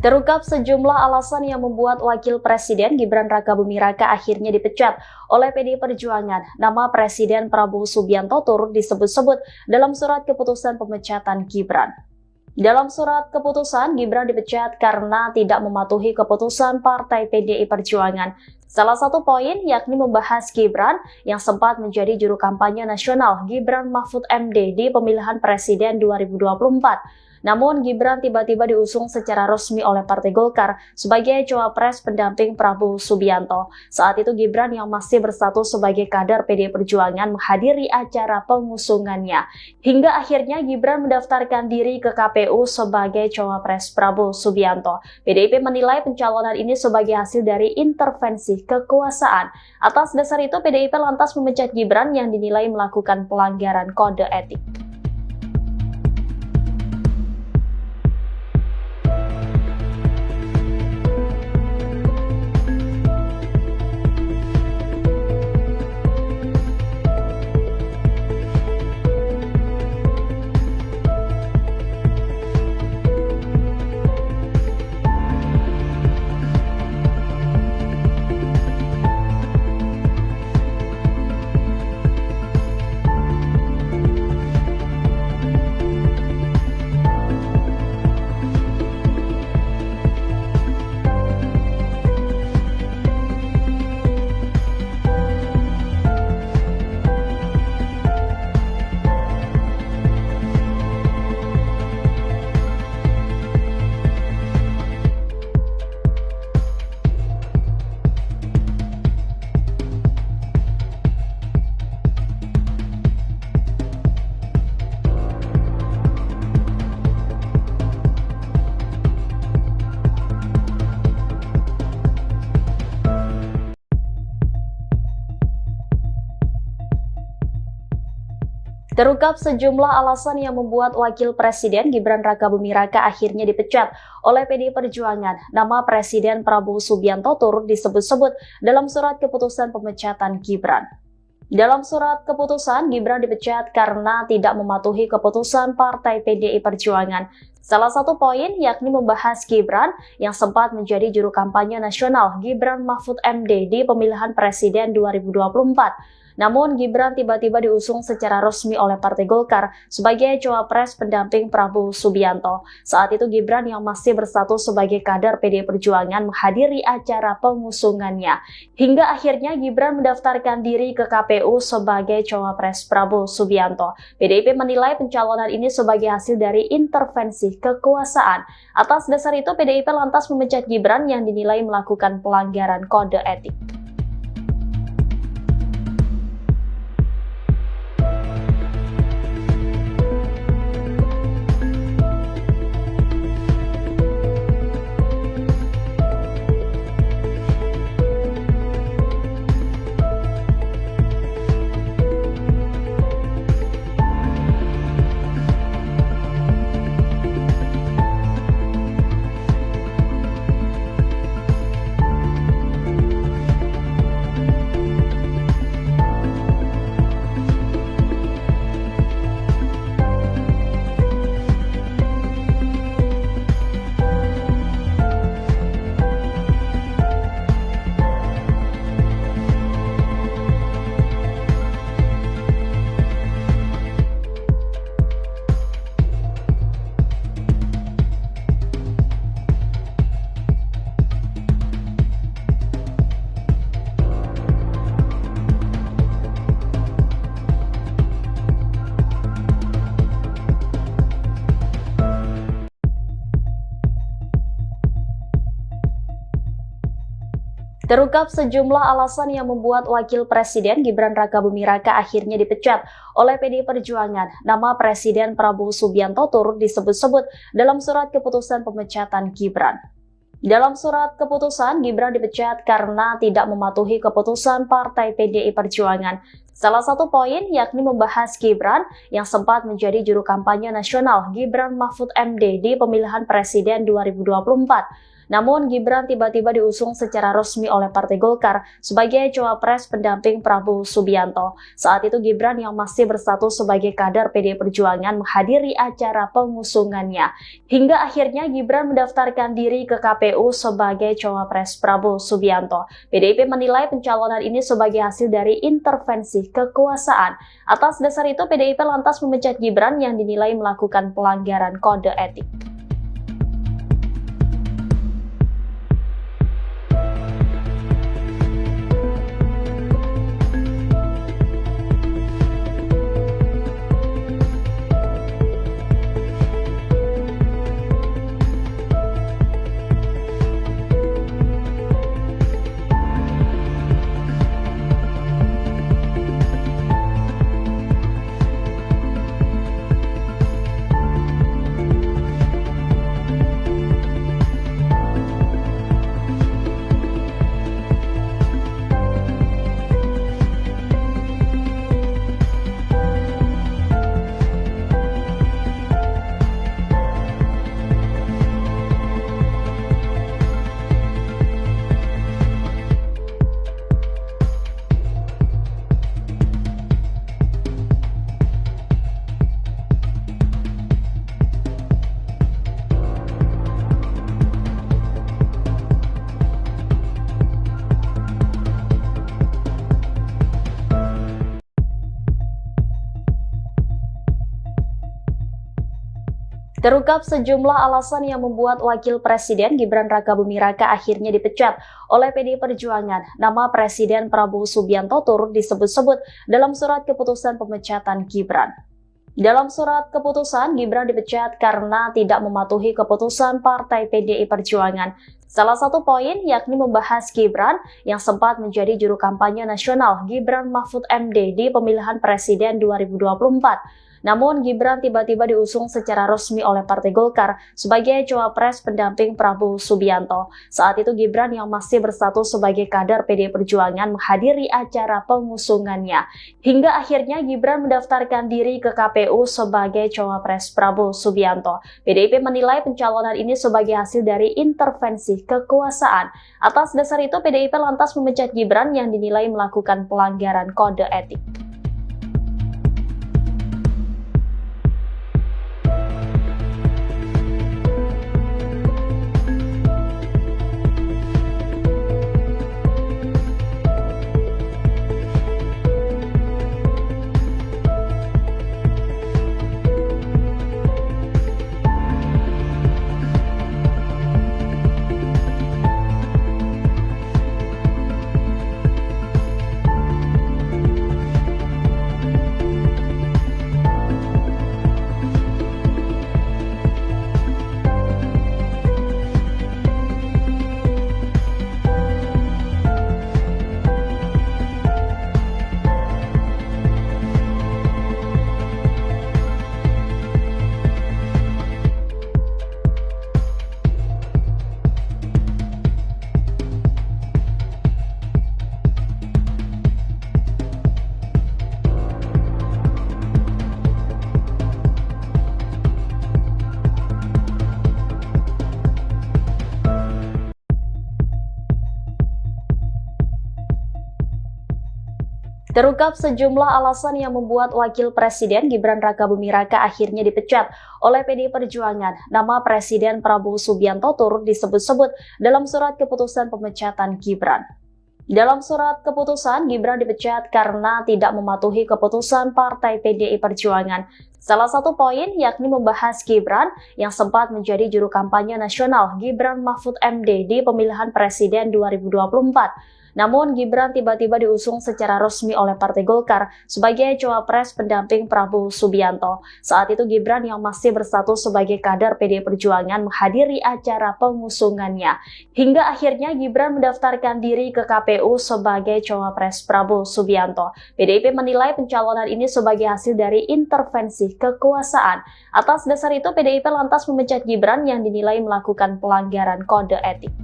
Terungkap sejumlah alasan yang membuat Wakil Presiden Gibran Rakabuming Raka akhirnya dipecat oleh PDI Perjuangan. Nama Presiden Prabowo Subianto turut disebut-sebut dalam surat keputusan pemecatan Gibran. Dalam surat keputusan, Gibran dipecat karena tidak mematuhi keputusan Partai PDI Perjuangan. Salah satu poin yakni membahas Gibran yang sempat menjadi juru kampanye nasional Gibran Mahfud MD di pemilihan Presiden 2024. Namun Gibran tiba-tiba diusung secara resmi oleh Partai Golkar sebagai cawapres pendamping Prabowo Subianto. Saat itu Gibran yang masih berstatus sebagai kader PDI Perjuangan menghadiri acara pengusungannya. Hingga akhirnya Gibran mendaftarkan diri ke KPU sebagai cawapres Prabowo Subianto. PDIP menilai pencalonan ini sebagai hasil dari intervensi kekuasaan. Atas dasar itu PDIP lantas memecat Gibran yang dinilai melakukan pelanggaran kode etik. Terungkap sejumlah alasan yang membuat Wakil Presiden Gibran Rakabuming Raka akhirnya dipecat oleh PDI Perjuangan. Nama Presiden Prabowo Subianto turut disebut-sebut dalam surat keputusan pemecatan Gibran. Dalam surat keputusan, Gibran dipecat karena tidak mematuhi keputusan Partai PDI Perjuangan. Salah satu poin yakni membahas Gibran yang sempat menjadi juru kampanye nasional Gibran Mahfud MD di pemilihan Presiden 2024. Namun Gibran tiba-tiba diusung secara resmi oleh Partai Golkar sebagai cawapres pendamping Prabowo Subianto. Saat itu Gibran yang masih berstatus sebagai kader PDI Perjuangan menghadiri acara pengusungannya. Hingga akhirnya Gibran mendaftarkan diri ke KPU sebagai cawapres Prabowo Subianto. PDIP menilai pencalonan ini sebagai hasil dari intervensi kekuasaan. Atas dasar itu PDIP lantas memecat Gibran yang dinilai melakukan pelanggaran kode etik. Terungkap sejumlah alasan yang membuat Wakil Presiden Gibran Rakabuming Raka akhirnya dipecat oleh PDI Perjuangan. Nama Presiden Prabowo Subianto turut disebut-sebut dalam surat keputusan pemecatan Gibran. Dalam surat keputusan, Gibran dipecat karena tidak mematuhi keputusan Partai PDI Perjuangan. Salah satu poin yakni membahas Gibran yang sempat menjadi juru kampanye nasional Gibran Mahfud MD di pemilihan Presiden 2024. Namun Gibran tiba-tiba diusung secara resmi oleh Partai Golkar sebagai cawapres pendamping Prabowo Subianto. Saat itu Gibran yang masih berstatus sebagai kader PDI Perjuangan menghadiri acara pengusungannya. Hingga akhirnya Gibran mendaftarkan diri ke KPU sebagai cawapres Prabowo Subianto. PDIP menilai pencalonan ini sebagai hasil dari intervensi kekuasaan. Atas dasar itu PDIP lantas memecat Gibran yang dinilai melakukan pelanggaran kode etik. Terungkap sejumlah alasan yang membuat Wakil Presiden Gibran Rakabuming Raka akhirnya dipecat oleh PDI Perjuangan. Nama Presiden Prabowo Subianto turut disebut-sebut dalam surat keputusan pemecatan Gibran. Dalam surat keputusan, Gibran dipecat karena tidak mematuhi keputusan Partai PDI Perjuangan. Salah satu poin yakni membahas Gibran yang sempat menjadi juru kampanye nasional Gibran Mahfud MD di pemilihan Presiden 2024. Namun Gibran tiba-tiba diusung secara resmi oleh Partai Golkar sebagai cawapres pendamping Prabowo Subianto. Saat itu Gibran yang masih berstatus sebagai kader PDI Perjuangan menghadiri acara pengusungannya. Hingga akhirnya Gibran mendaftarkan diri ke KPU sebagai cawapres Prabowo Subianto. PDIP menilai pencalonan ini sebagai hasil dari intervensi kekuasaan. Atas dasar itu PDIP lantas memecat Gibran yang dinilai melakukan pelanggaran kode etik. Terungkap sejumlah alasan yang membuat Wakil Presiden Gibran Rakabuming Raka akhirnya dipecat oleh PDI Perjuangan. Nama Presiden Prabowo Subianto turut disebut-sebut dalam surat keputusan pemecatan Gibran. Dalam surat keputusan, Gibran dipecat karena tidak mematuhi keputusan Partai PDI Perjuangan. Salah satu poin yakni membahas Gibran yang sempat menjadi juru kampanye nasional Gibran Mahfud MD di pemilihan Presiden 2024. Namun Gibran tiba-tiba diusung secara resmi oleh Partai Golkar sebagai cawapres pendamping Prabowo Subianto. Saat itu Gibran yang masih berstatus sebagai kader PDI Perjuangan menghadiri acara pengusungannya. Hingga akhirnya Gibran mendaftarkan diri ke KPU sebagai cawapres Prabowo Subianto. PDIP menilai pencalonan ini sebagai hasil dari intervensi kekuasaan. Atas dasar itu PDIP lantas memecat Gibran yang dinilai melakukan pelanggaran kode etik.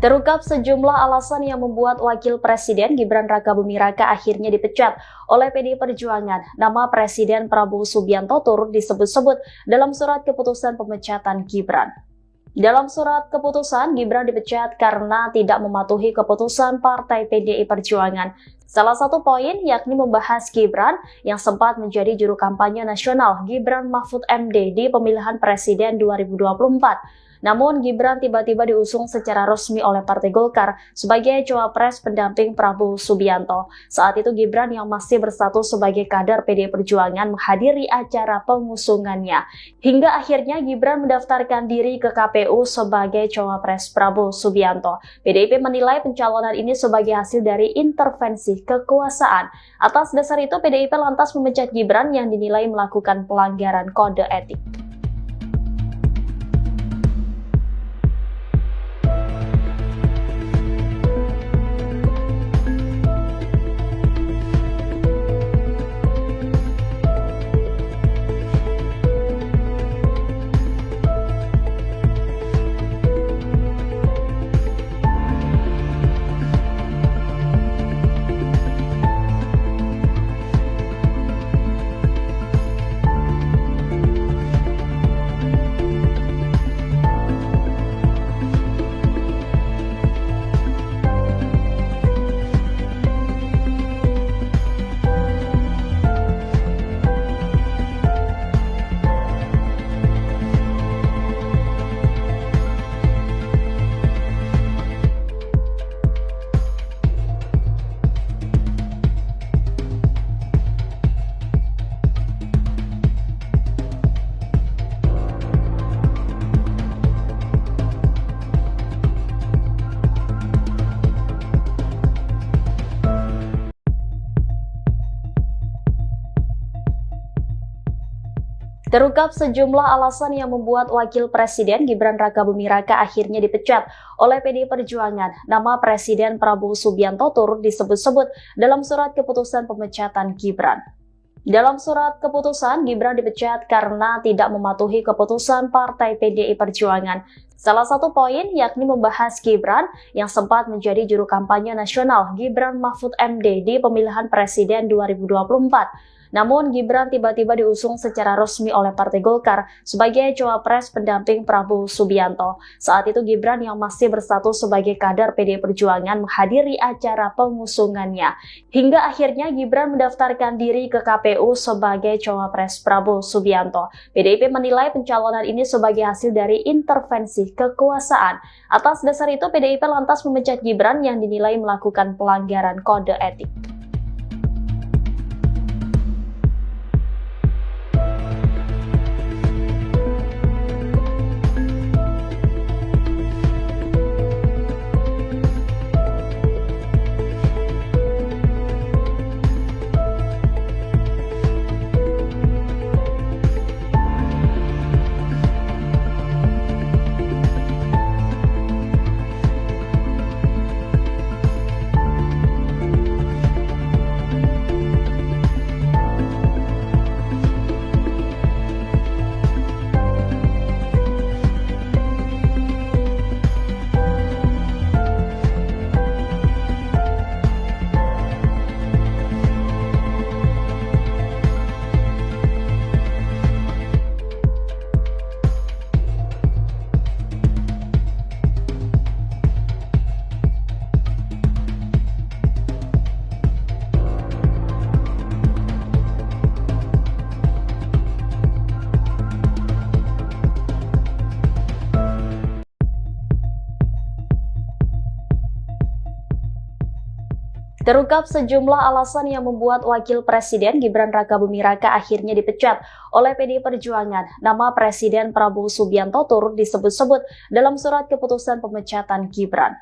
Terungkap sejumlah alasan yang membuat Wakil Presiden Gibran Rakabuming Raka akhirnya dipecat oleh PDI Perjuangan. Nama Presiden Prabowo Subianto turut disebut-sebut dalam surat keputusan pemecatan Gibran. Dalam surat keputusan, Gibran dipecat karena tidak mematuhi keputusan Partai PDI Perjuangan. Salah satu poin yakni membahas Gibran yang sempat menjadi juru kampanye nasional Gibran Mahfud MD di pemilihan Presiden 2024. Namun Gibran tiba-tiba diusung secara resmi oleh Partai Golkar sebagai cawapres pendamping Prabowo Subianto. Saat itu Gibran yang masih berstatus sebagai kader PDI Perjuangan menghadiri acara pengusungannya. Hingga akhirnya Gibran mendaftarkan diri ke KPU sebagai cawapres Prabowo Subianto. PDIP menilai pencalonan ini sebagai hasil dari intervensi kekuasaan. Atas dasar itu PDIP lantas memecat Gibran yang dinilai melakukan pelanggaran kode etik. Terungkap sejumlah alasan yang membuat Wakil Presiden Gibran Rakabuming Raka akhirnya dipecat oleh PDI Perjuangan. Nama Presiden Prabowo Subianto turut disebut-sebut dalam surat keputusan pemecatan Gibran. Dalam surat keputusan, Gibran dipecat karena tidak mematuhi keputusan Partai PDI Perjuangan. Salah satu poin yakni membahas Gibran yang sempat menjadi juru kampanye nasional Gibran Mahfud MD di pemilihan Presiden 2024. Namun Gibran tiba-tiba diusung secara resmi oleh Partai Golkar sebagai cawapres pendamping Prabowo Subianto. Saat itu Gibran yang masih berstatus sebagai kader PDI Perjuangan menghadiri acara pengusungannya. Hingga akhirnya Gibran mendaftarkan diri ke KPU sebagai cawapres Prabowo Subianto. PDIP menilai pencalonan ini sebagai hasil dari intervensi kekuasaan. Atas dasar itu PDIP lantas memecat Gibran yang dinilai melakukan pelanggaran kode etik. Terungkap sejumlah alasan yang membuat Wakil Presiden Gibran Rakabuming Raka akhirnya dipecat oleh PDI Perjuangan. Nama Presiden Prabowo Subianto turut disebut-sebut dalam surat keputusan pemecatan Gibran.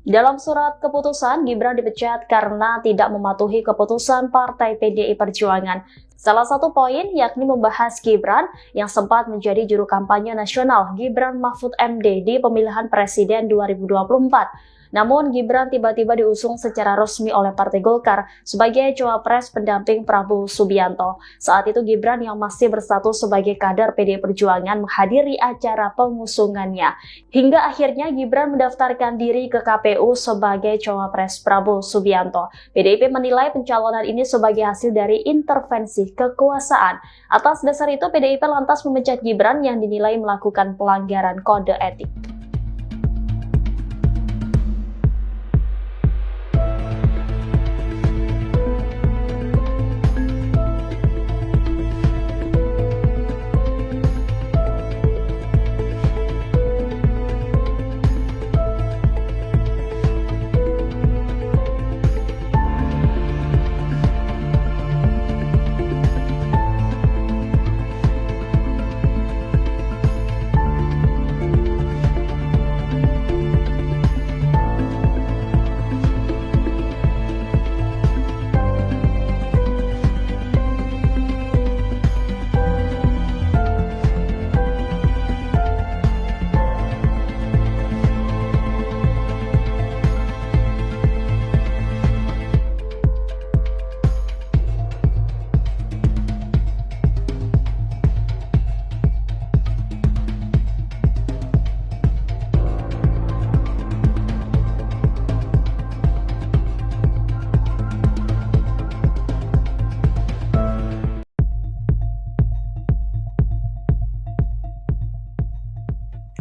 Dalam surat keputusan, Gibran dipecat karena tidak mematuhi keputusan Partai PDI Perjuangan. Salah satu poin yakni membahas Gibran yang sempat menjadi juru kampanye nasional Gibran Mahfud MD di pemilihan Presiden 2024. Namun Gibran tiba-tiba diusung secara resmi oleh Partai Golkar sebagai cawapres pendamping Prabowo Subianto. Saat itu Gibran yang masih berstatus sebagai kader PDI Perjuangan menghadiri acara pengusungannya. Hingga akhirnya Gibran mendaftarkan diri ke KPU sebagai cawapres Prabowo Subianto. PDIP menilai pencalonan ini sebagai hasil dari intervensi kekuasaan. Atas dasar itu PDIP lantas memecat Gibran yang dinilai melakukan pelanggaran kode etik.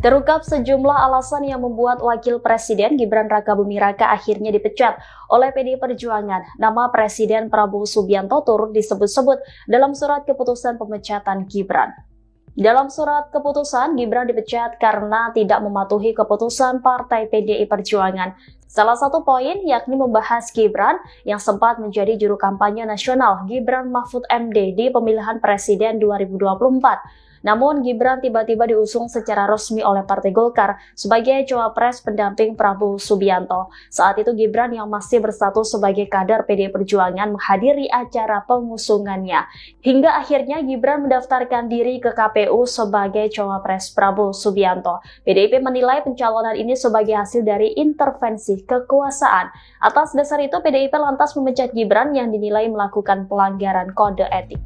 Terungkap sejumlah alasan yang membuat Wakil Presiden Gibran Rakabuming Raka akhirnya dipecat oleh PDI Perjuangan. Nama Presiden Prabowo Subianto turut disebut-sebut dalam surat keputusan pemecatan Gibran. Dalam surat keputusan, Gibran dipecat karena tidak mematuhi keputusan Partai PDI Perjuangan. Salah satu poin yakni membahas Gibran yang sempat menjadi juru kampanye nasional Gibran Mahfud MD di pemilihan Presiden 2024. Namun Gibran tiba-tiba diusung secara resmi oleh Partai Golkar sebagai cawapres pendamping Prabowo Subianto. Saat itu Gibran yang masih berstatus sebagai kader PDI Perjuangan menghadiri acara pengusungannya. Hingga akhirnya Gibran mendaftarkan diri ke KPU sebagai cawapres Prabowo Subianto. PDIP menilai pencalonan ini sebagai hasil dari intervensi kekuasaan. Atas dasar itu PDIP lantas memecat Gibran yang dinilai melakukan pelanggaran kode etik.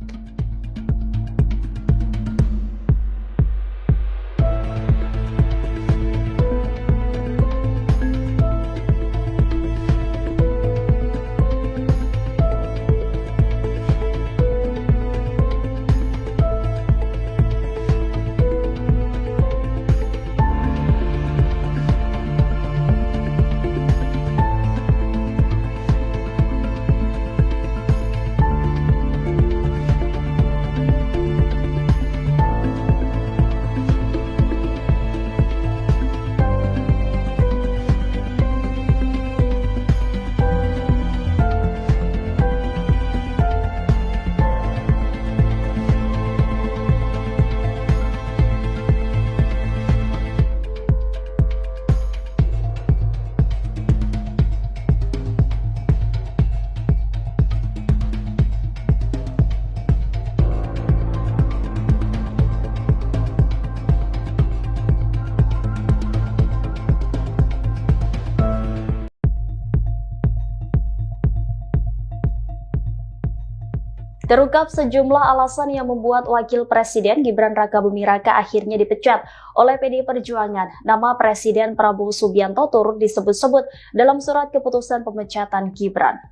Terungkap sejumlah alasan yang membuat Wakil Presiden Gibran Rakabuming Raka akhirnya dipecat oleh PDI Perjuangan. Nama Presiden Prabowo Subianto turut disebut-sebut dalam surat keputusan pemecatan Gibran.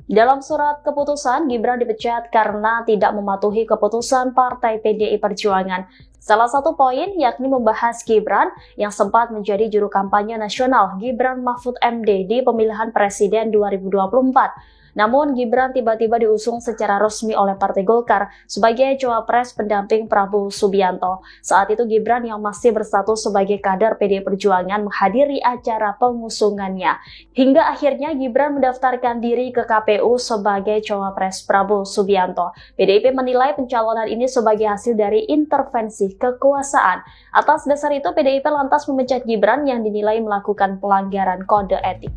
Dalam surat keputusan, Gibran dipecat karena tidak mematuhi keputusan Partai PDI Perjuangan. Salah satu poin yakni membahas Gibran yang sempat menjadi juru kampanye nasional Gibran Mahfud MD di pemilihan Presiden 2024. Namun Gibran tiba-tiba diusung secara resmi oleh Partai Golkar sebagai cawapres pendamping Prabowo Subianto. Saat itu Gibran yang masih berstatus sebagai kader PDI Perjuangan menghadiri acara pengusungannya. Hingga akhirnya Gibran mendaftarkan diri ke KPU sebagai cawapres Prabowo Subianto. PDIP menilai pencalonan ini sebagai hasil dari intervensi kekuasaan. Atas dasar itu PDIP lantas memecat Gibran yang dinilai melakukan pelanggaran kode etik.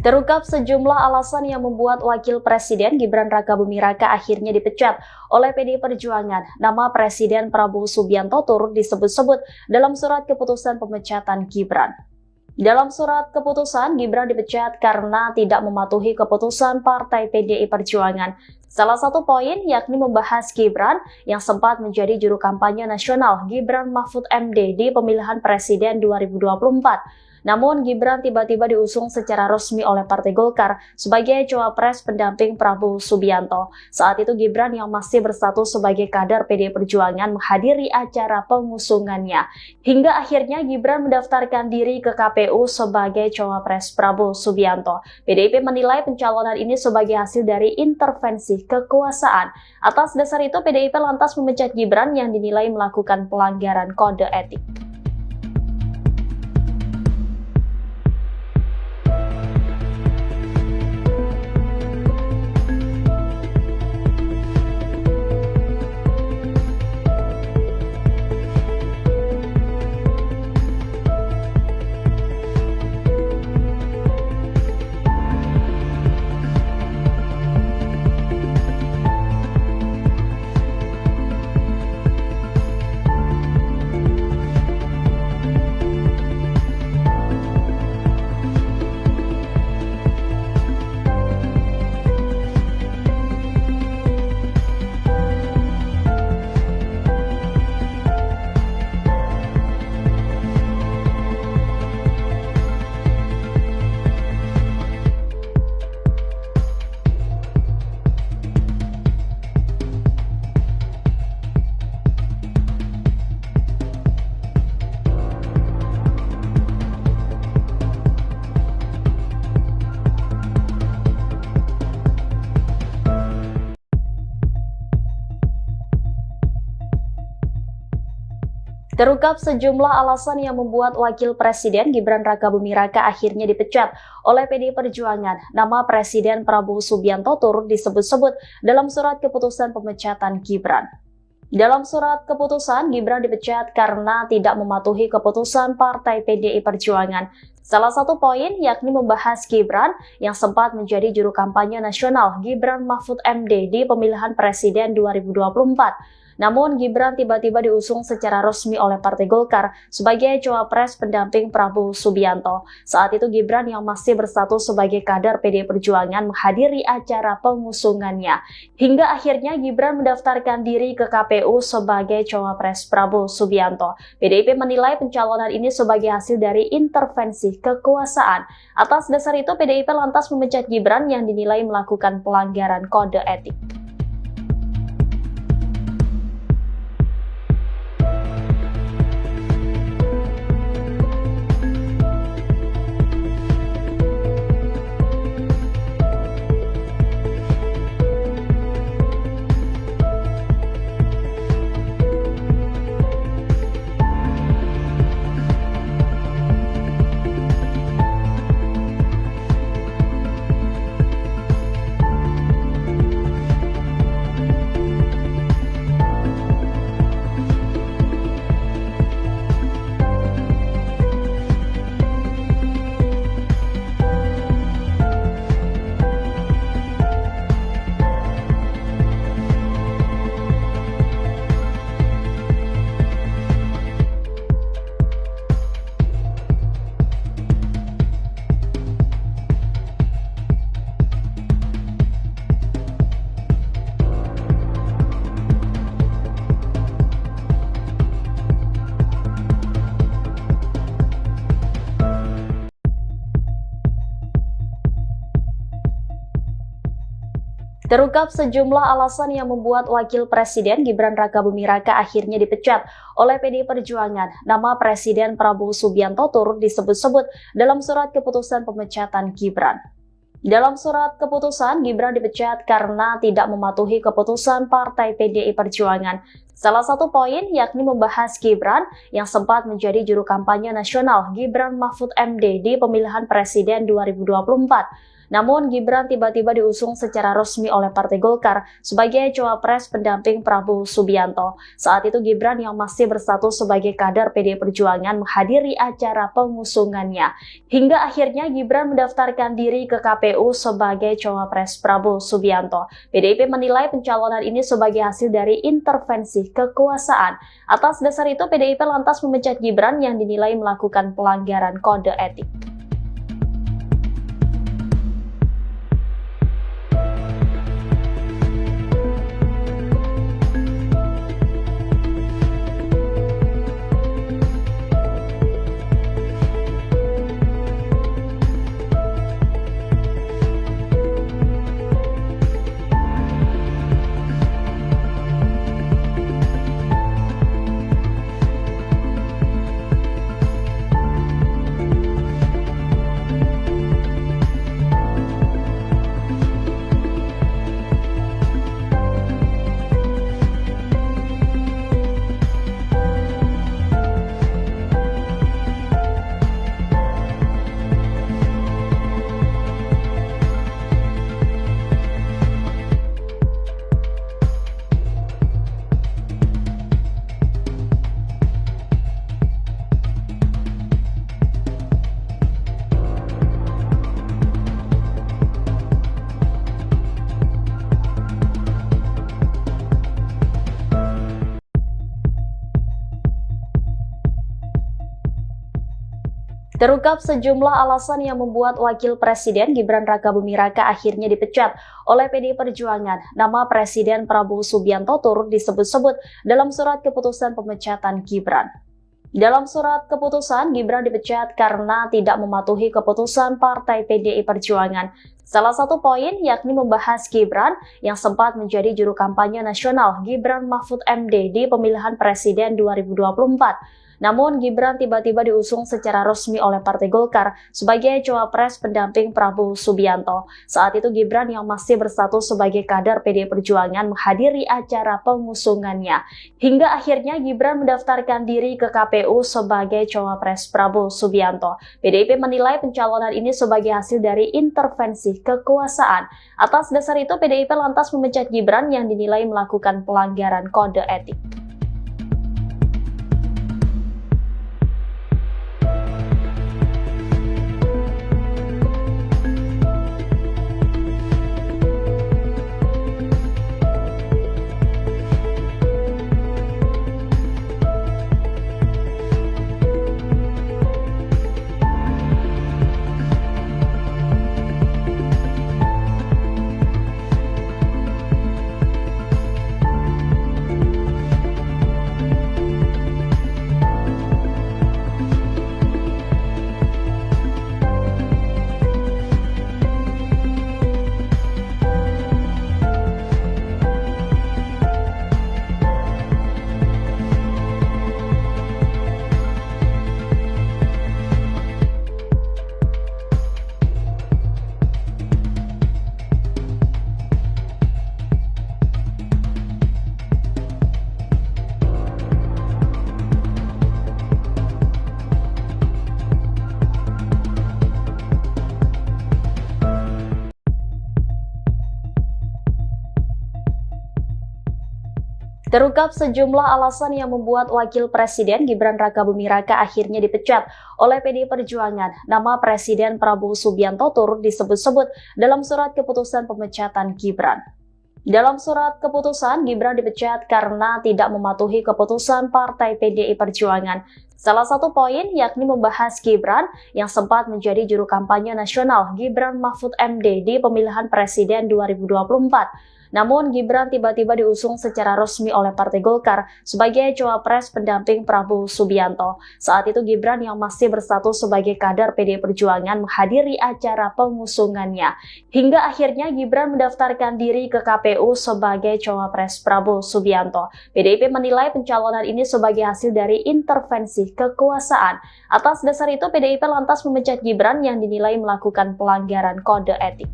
Terungkap sejumlah alasan yang membuat Wakil Presiden Gibran Rakabuming Raka akhirnya dipecat oleh PDI Perjuangan. Nama Presiden Prabowo Subianto turut disebut-sebut dalam surat keputusan pemecatan Gibran. Dalam surat keputusan, Gibran dipecat karena tidak mematuhi keputusan Partai PDI Perjuangan. Salah satu poin yakni membahas Gibran yang sempat menjadi juru kampanye nasional Gibran Mahfud MD di pemilihan Presiden 2024. Namun Gibran tiba-tiba diusung secara resmi oleh Partai Golkar sebagai cawapres pendamping Prabowo Subianto. Saat itu Gibran yang masih berstatus sebagai kader PDI Perjuangan menghadiri acara pengusungannya. Hingga akhirnya Gibran mendaftarkan diri ke KPU sebagai cawapres Prabowo Subianto. PDIP menilai pencalonan ini sebagai hasil dari intervensi kekuasaan. Atas dasar itu PDIP lantas memecat Gibran yang dinilai melakukan pelanggaran kode etik. Terungkap sejumlah alasan yang membuat Wakil Presiden Gibran Rakabuming Raka akhirnya dipecat oleh PDI Perjuangan. Nama Presiden Prabowo Subianto turut disebut-sebut dalam surat keputusan pemecatan Gibran. Dalam surat keputusan, Gibran dipecat karena tidak mematuhi keputusan Partai PDI Perjuangan. Salah satu poin yakni membahas Gibran yang sempat menjadi juru kampanye nasional Gibran Mahfud MD di pemilihan Presiden 2024. Namun Gibran tiba-tiba diusung secara resmi oleh Partai Golkar sebagai cawapres pendamping Prabowo Subianto. Saat itu Gibran yang masih berstatus sebagai kader PDI Perjuangan menghadiri acara pengusungannya. Hingga akhirnya Gibran mendaftarkan diri ke KPU sebagai cawapres Prabowo Subianto. PDIP menilai pencalonan ini sebagai hasil dari intervensi kekuasaan. Atas dasar itu PDIP lantas memecat Gibran yang dinilai melakukan pelanggaran kode etik. Terungkap sejumlah alasan yang membuat Wakil Presiden Gibran Rakabuming Raka akhirnya dipecat oleh PDI Perjuangan. Nama Presiden Prabowo Subianto turut disebut-sebut dalam surat keputusan pemecatan Gibran. Dalam surat keputusan, Gibran dipecat karena tidak mematuhi keputusan Partai PDI Perjuangan. Salah satu poin yakni membahas Gibran yang sempat menjadi juru kampanye nasional Gibran Mahfud MD di pemilihan Presiden 2024. Namun Gibran tiba-tiba diusung secara resmi oleh Partai Golkar sebagai cawapres pendamping Prabowo Subianto. Saat itu Gibran yang masih berstatus sebagai kader PDI Perjuangan menghadiri acara pengusungannya. Hingga akhirnya Gibran mendaftarkan diri ke KPU sebagai cawapres Prabowo Subianto. PDIP menilai pencalonan ini sebagai hasil dari intervensi kekuasaan. Atas dasar itu PDIP lantas memecat Gibran yang dinilai melakukan pelanggaran kode etik. Terungkap sejumlah alasan yang membuat Wakil Presiden Gibran Rakabuming Raka akhirnya dipecat oleh PDI Perjuangan. Nama Presiden Prabowo Subianto turut disebut-sebut dalam surat keputusan pemecatan Gibran. Dalam surat keputusan, Gibran dipecat karena tidak mematuhi keputusan Partai PDI Perjuangan. Salah satu poin yakni membahas Gibran yang sempat menjadi juru kampanye nasional Gibran Mahfud MD di pemilihan Presiden 2024. Namun Gibran tiba-tiba diusung secara resmi oleh Partai Golkar sebagai cawapres pendamping Prabowo Subianto. Saat itu Gibran yang masih berstatus sebagai kader PDI Perjuangan menghadiri acara pengusungannya. Hingga akhirnya Gibran mendaftarkan diri ke KPU sebagai cawapres Prabowo Subianto. PDIP menilai pencalonan ini sebagai hasil dari intervensi kekuasaan. Atas dasar itu PDIP lantas memecat Gibran yang dinilai melakukan pelanggaran kode etik. Terungkap sejumlah alasan yang membuat Wakil Presiden Gibran Rakabuming Raka akhirnya dipecat oleh PDI Perjuangan. Nama Presiden Prabowo Subianto turut disebut-sebut dalam surat keputusan pemecatan Gibran. Dalam surat keputusan, Gibran dipecat karena tidak mematuhi keputusan Partai PDI Perjuangan. Salah satu poin yakni membahas Gibran yang sempat menjadi juru kampanye nasional Gibran Mahfud MD di pemilihan Presiden 2024. Namun Gibran tiba-tiba diusung secara resmi oleh Partai Golkar sebagai cawapres pendamping Prabowo Subianto. Saat itu Gibran yang masih berstatus sebagai kader PDI Perjuangan menghadiri acara pengusungannya. Hingga akhirnya Gibran mendaftarkan diri ke KPU sebagai cawapres Prabowo Subianto. PDIP menilai pencalonan ini sebagai hasil dari intervensi kekuasaan. Atas dasar itu PDIP lantas memecat Gibran yang dinilai melakukan pelanggaran kode etik.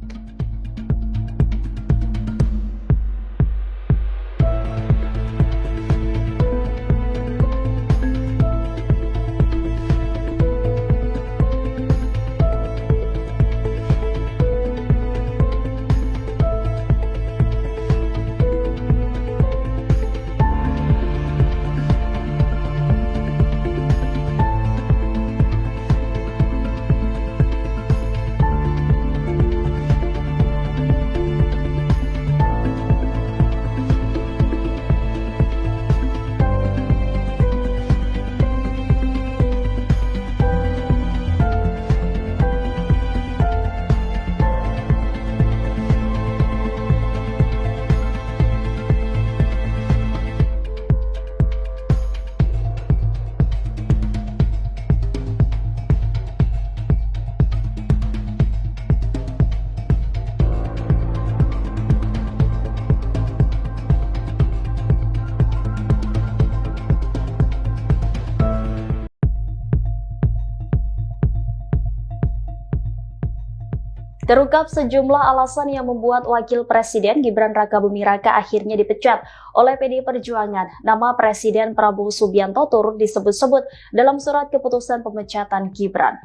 Terungkap sejumlah alasan yang membuat Wakil Presiden Gibran Rakabuming Raka akhirnya dipecat oleh PDI Perjuangan. Nama Presiden Prabowo Subianto turut disebut-sebut dalam surat keputusan pemecatan Gibran.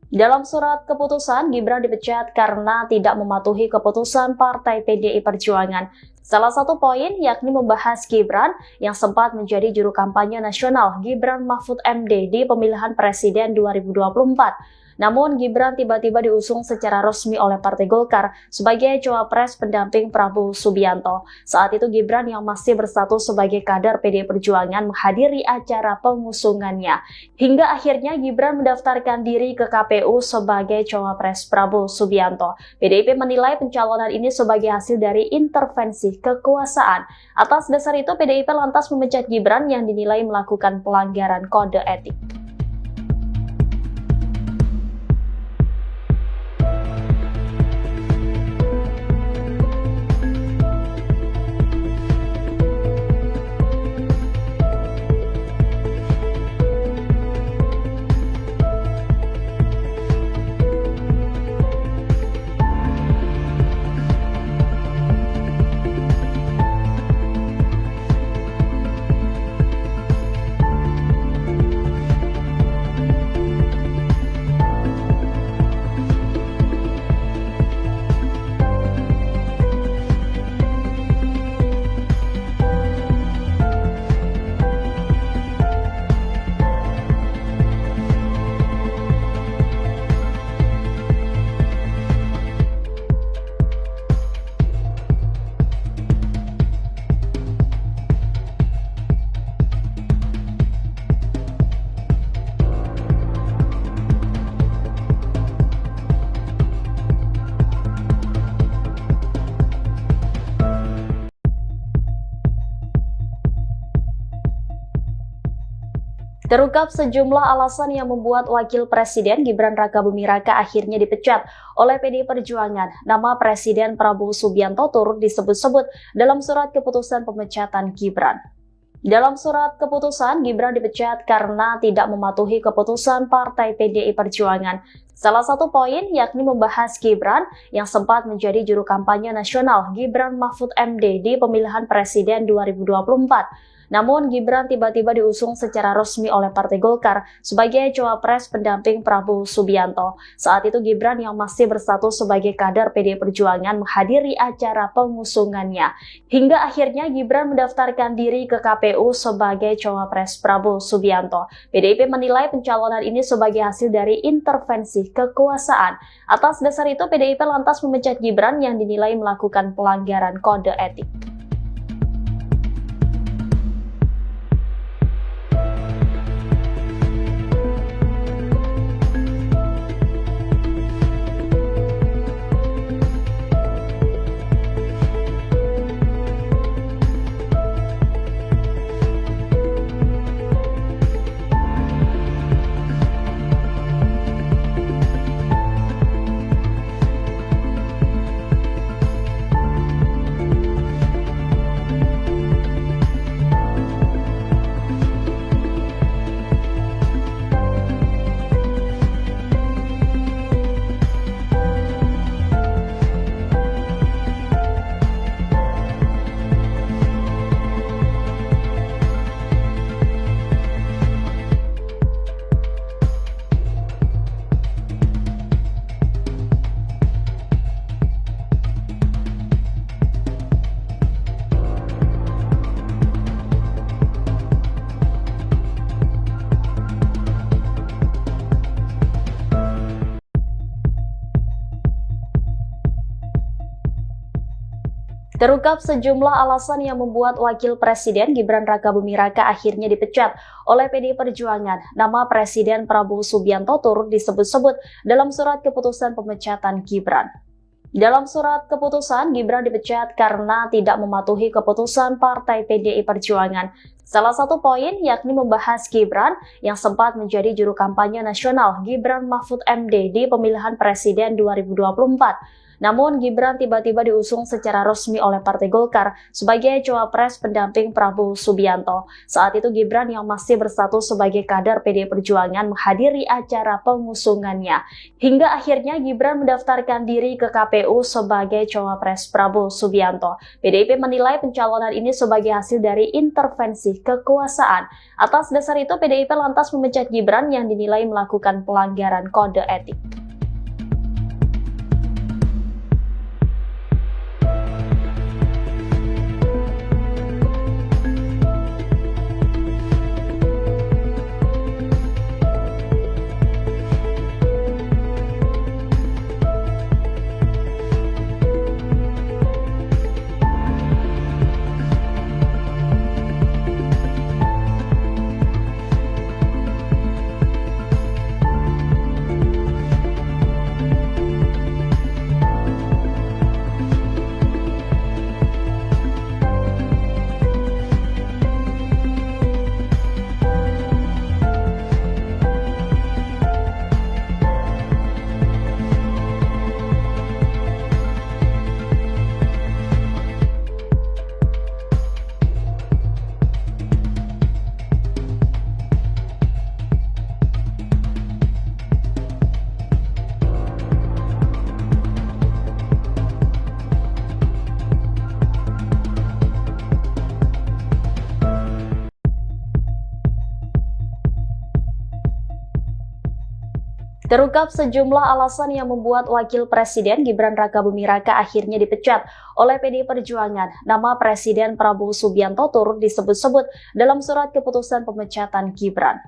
Dalam surat keputusan, Gibran dipecat karena tidak mematuhi keputusan Partai PDI Perjuangan. Salah satu poin yakni membahas Gibran yang sempat menjadi juru kampanye nasional Gibran Mahfud MD di pemilihan Presiden 2024. Namun Gibran tiba-tiba diusung secara resmi oleh Partai Golkar sebagai cawapres pendamping Prabowo Subianto. Saat itu Gibran yang masih berstatus sebagai kader PDI Perjuangan menghadiri acara pengusungannya. Hingga akhirnya Gibran mendaftarkan diri ke KPU sebagai cawapres Prabowo Subianto. PDIP menilai pencalonan ini sebagai hasil dari intervensi kekuasaan. Atas dasar itu PDIP lantas memecat Gibran yang dinilai melakukan pelanggaran kode etik. Terungkap sejumlah alasan yang membuat Wakil Presiden Gibran Rakabuming Raka akhirnya dipecat oleh PDI Perjuangan. Nama Presiden Prabowo Subianto turut disebut-sebut dalam surat keputusan pemecatan Gibran. Dalam surat keputusan, Gibran dipecat karena tidak mematuhi keputusan Partai PDI Perjuangan. Salah satu poin yakni membahas Gibran yang sempat menjadi juru kampanye nasional Gibran Mahfud MD di pemilihan Presiden 2024. Namun Gibran tiba-tiba diusung secara resmi oleh Partai Golkar sebagai cawapres pendamping Prabowo Subianto. Saat itu Gibran yang masih berstatus sebagai kader PDI Perjuangan menghadiri acara pengusungannya. Hingga akhirnya Gibran mendaftarkan diri ke KPU sebagai cawapres Prabowo Subianto. PDIP menilai pencalonan ini sebagai hasil dari intervensi kekuasaan. Atas dasar itu PDIP lantas memecat Gibran yang dinilai melakukan pelanggaran kode etik. Terungkap sejumlah alasan yang membuat Wakil Presiden Gibran Rakabuming Raka akhirnya dipecat oleh PDI Perjuangan. Nama Presiden Prabowo Subianto turut disebut-sebut dalam surat keputusan pemecatan Gibran. Dalam surat keputusan, Gibran dipecat karena tidak mematuhi keputusan Partai PDI Perjuangan. Salah satu poin yakni membahas Gibran yang sempat menjadi juru kampanye nasional Gibran Mahfud MD di pemilihan presiden 2024. Namun Gibran tiba-tiba diusung secara resmi oleh Partai Golkar sebagai cawapres pendamping Prabowo Subianto. Saat itu Gibran yang masih berstatus sebagai kader PDI Perjuangan menghadiri acara pengusungannya. Hingga akhirnya Gibran mendaftarkan diri ke KPU sebagai cawapres Prabowo Subianto. PDIP menilai pencalonan ini sebagai hasil dari intervensi kekuasaan. Atas dasar itu PDIP lantas memecat Gibran yang dinilai melakukan pelanggaran kode etik. Terungkap sejumlah alasan yang membuat Wakil Presiden Gibran Rakabuming Raka akhirnya dipecat oleh PDI Perjuangan. Nama Presiden Prabowo Subianto turut disebut-sebut dalam surat keputusan pemecatan Gibran.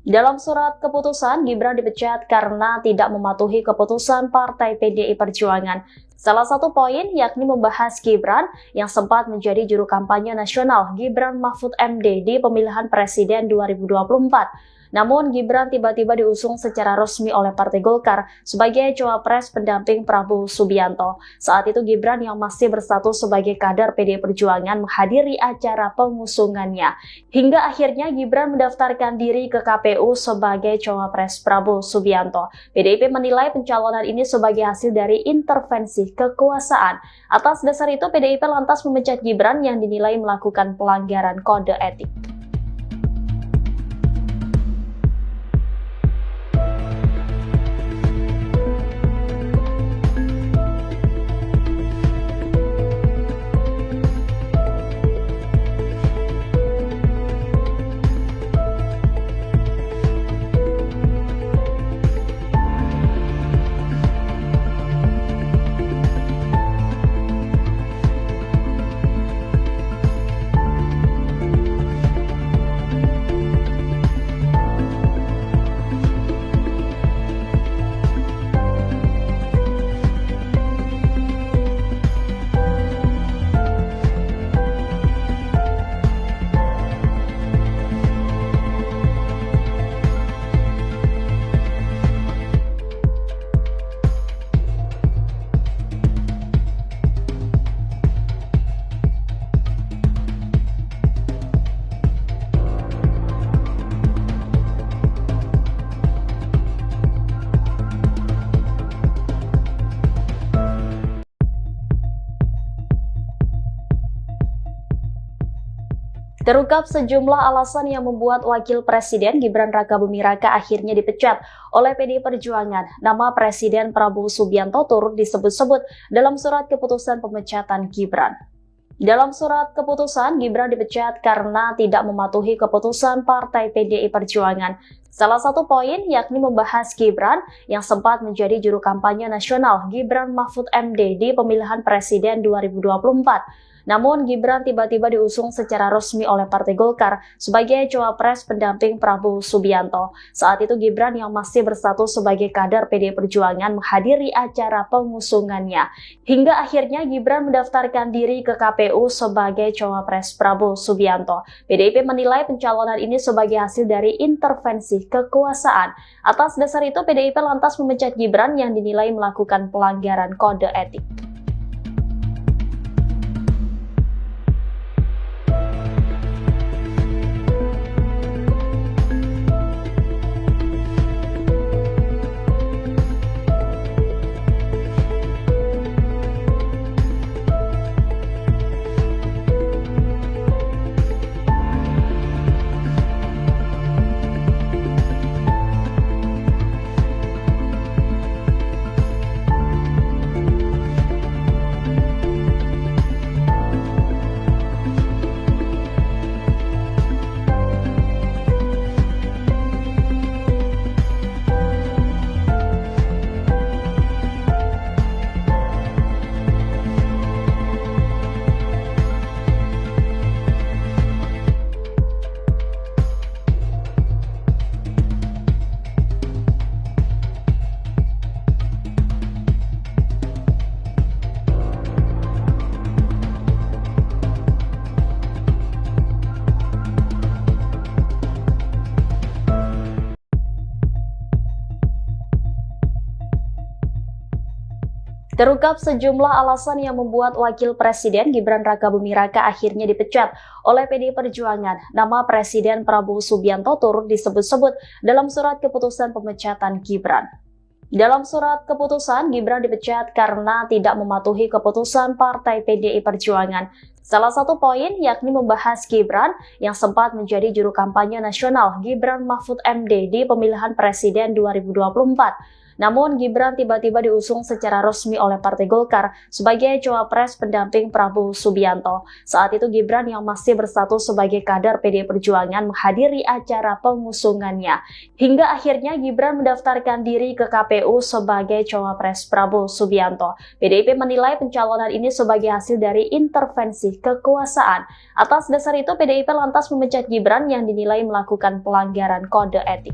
Dalam surat keputusan, Gibran dipecat karena tidak mematuhi keputusan Partai PDI Perjuangan. Salah satu poin yakni membahas Gibran yang sempat menjadi juru kampanye nasional Gibran Mahfud MD di pemilihan presiden 2024. Namun Gibran tiba-tiba diusung secara resmi oleh Partai Golkar sebagai cawapres pendamping Prabowo Subianto. Saat itu Gibran yang masih berstatus sebagai kader PDI Perjuangan menghadiri acara pengusungannya. Hingga akhirnya Gibran mendaftarkan diri ke KPU sebagai cawapres Prabowo Subianto. PDIP menilai pencalonan ini sebagai hasil dari intervensi kekuasaan. Atas dasar itu PDIP lantas memecat Gibran yang dinilai melakukan pelanggaran kode etik. Terungkap sejumlah alasan yang membuat Wakil Presiden Gibran Rakabuming Raka akhirnya dipecat oleh PDI Perjuangan. Nama Presiden Prabowo Subianto turut disebut-sebut dalam surat keputusan pemecatan Gibran. Dalam surat keputusan, Gibran dipecat karena tidak mematuhi keputusan Partai PDI Perjuangan. Salah satu poin yakni membahas Gibran yang sempat menjadi juru kampanye nasional Gibran Mahfud MD di pemilihan presiden 2024. Namun Gibran tiba-tiba diusung secara resmi oleh Partai Golkar sebagai cawapres pendamping Prabowo Subianto. Saat itu Gibran yang masih berstatus sebagai kader PDI Perjuangan menghadiri acara pengusungannya. Hingga akhirnya Gibran mendaftarkan diri ke KPU sebagai cawapres Prabowo Subianto. PDIP menilai pencalonan ini sebagai hasil dari intervensi kekuasaan. Atas dasar itu PDIP lantas memecat Gibran yang dinilai melakukan pelanggaran kode etik. Terungkap sejumlah alasan yang membuat Wakil Presiden Gibran Rakabuming Raka akhirnya dipecat oleh PDI Perjuangan. Nama Presiden Prabowo Subianto turut disebut-sebut dalam surat keputusan pemecatan Gibran. Dalam surat keputusan, Gibran dipecat karena tidak mematuhi keputusan Partai PDI Perjuangan. Salah satu poin yakni membahas Gibran yang sempat menjadi juru kampanye nasional Gibran Mahfud MD di pemilihan Presiden 2024. Namun Gibran tiba-tiba diusung secara resmi oleh Partai Golkar sebagai cawapres pendamping Prabowo Subianto. Saat itu Gibran yang masih berstatus sebagai kader PDI Perjuangan menghadiri acara pengusungannya. Hingga akhirnya Gibran mendaftarkan diri ke KPU sebagai cawapres Prabowo Subianto. PDIP menilai pencalonan ini sebagai hasil dari intervensi kekuasaan. Atas dasar itu PDIP lantas memecat Gibran yang dinilai melakukan pelanggaran kode etik.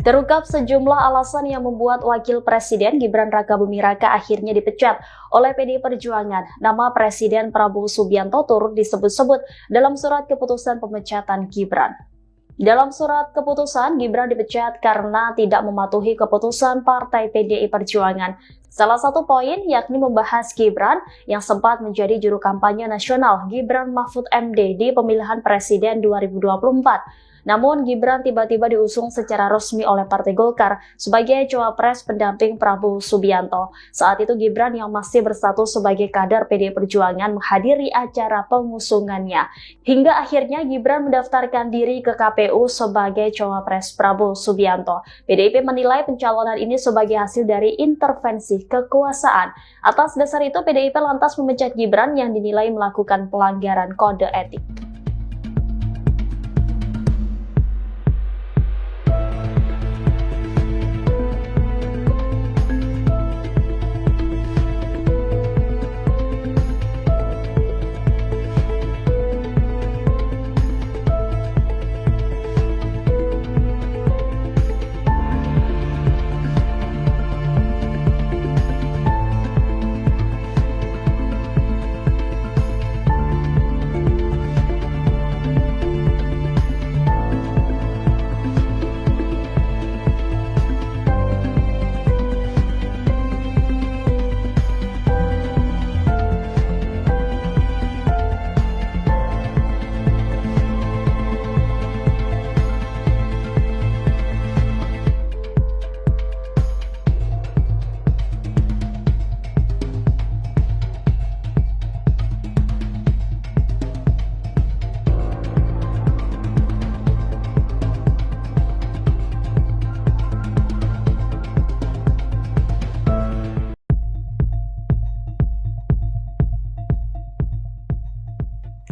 Terungkap sejumlah alasan yang membuat Wakil Presiden Gibran Rakabuming Raka akhirnya dipecat oleh PDI Perjuangan. Nama Presiden Prabowo Subianto turut disebut-sebut dalam surat keputusan pemecatan Gibran. Dalam surat keputusan, Gibran dipecat karena tidak mematuhi keputusan Partai PDI Perjuangan. Salah satu poin yakni membahas Gibran yang sempat menjadi juru kampanye nasional Gibran Mahfud MD di pemilihan Presiden 2024. Namun Gibran tiba-tiba diusung secara resmi oleh Partai Golkar sebagai cawapres pendamping Prabowo Subianto. Saat itu Gibran yang masih berstatus sebagai kader PDI Perjuangan menghadiri acara pengusungannya. Hingga akhirnya Gibran mendaftarkan diri ke KPU sebagai cawapres Prabowo Subianto. PDIP menilai pencalonan ini sebagai hasil dari intervensi kekuasaan. Atas dasar itu PDIP lantas memecat Gibran yang dinilai melakukan pelanggaran kode etik.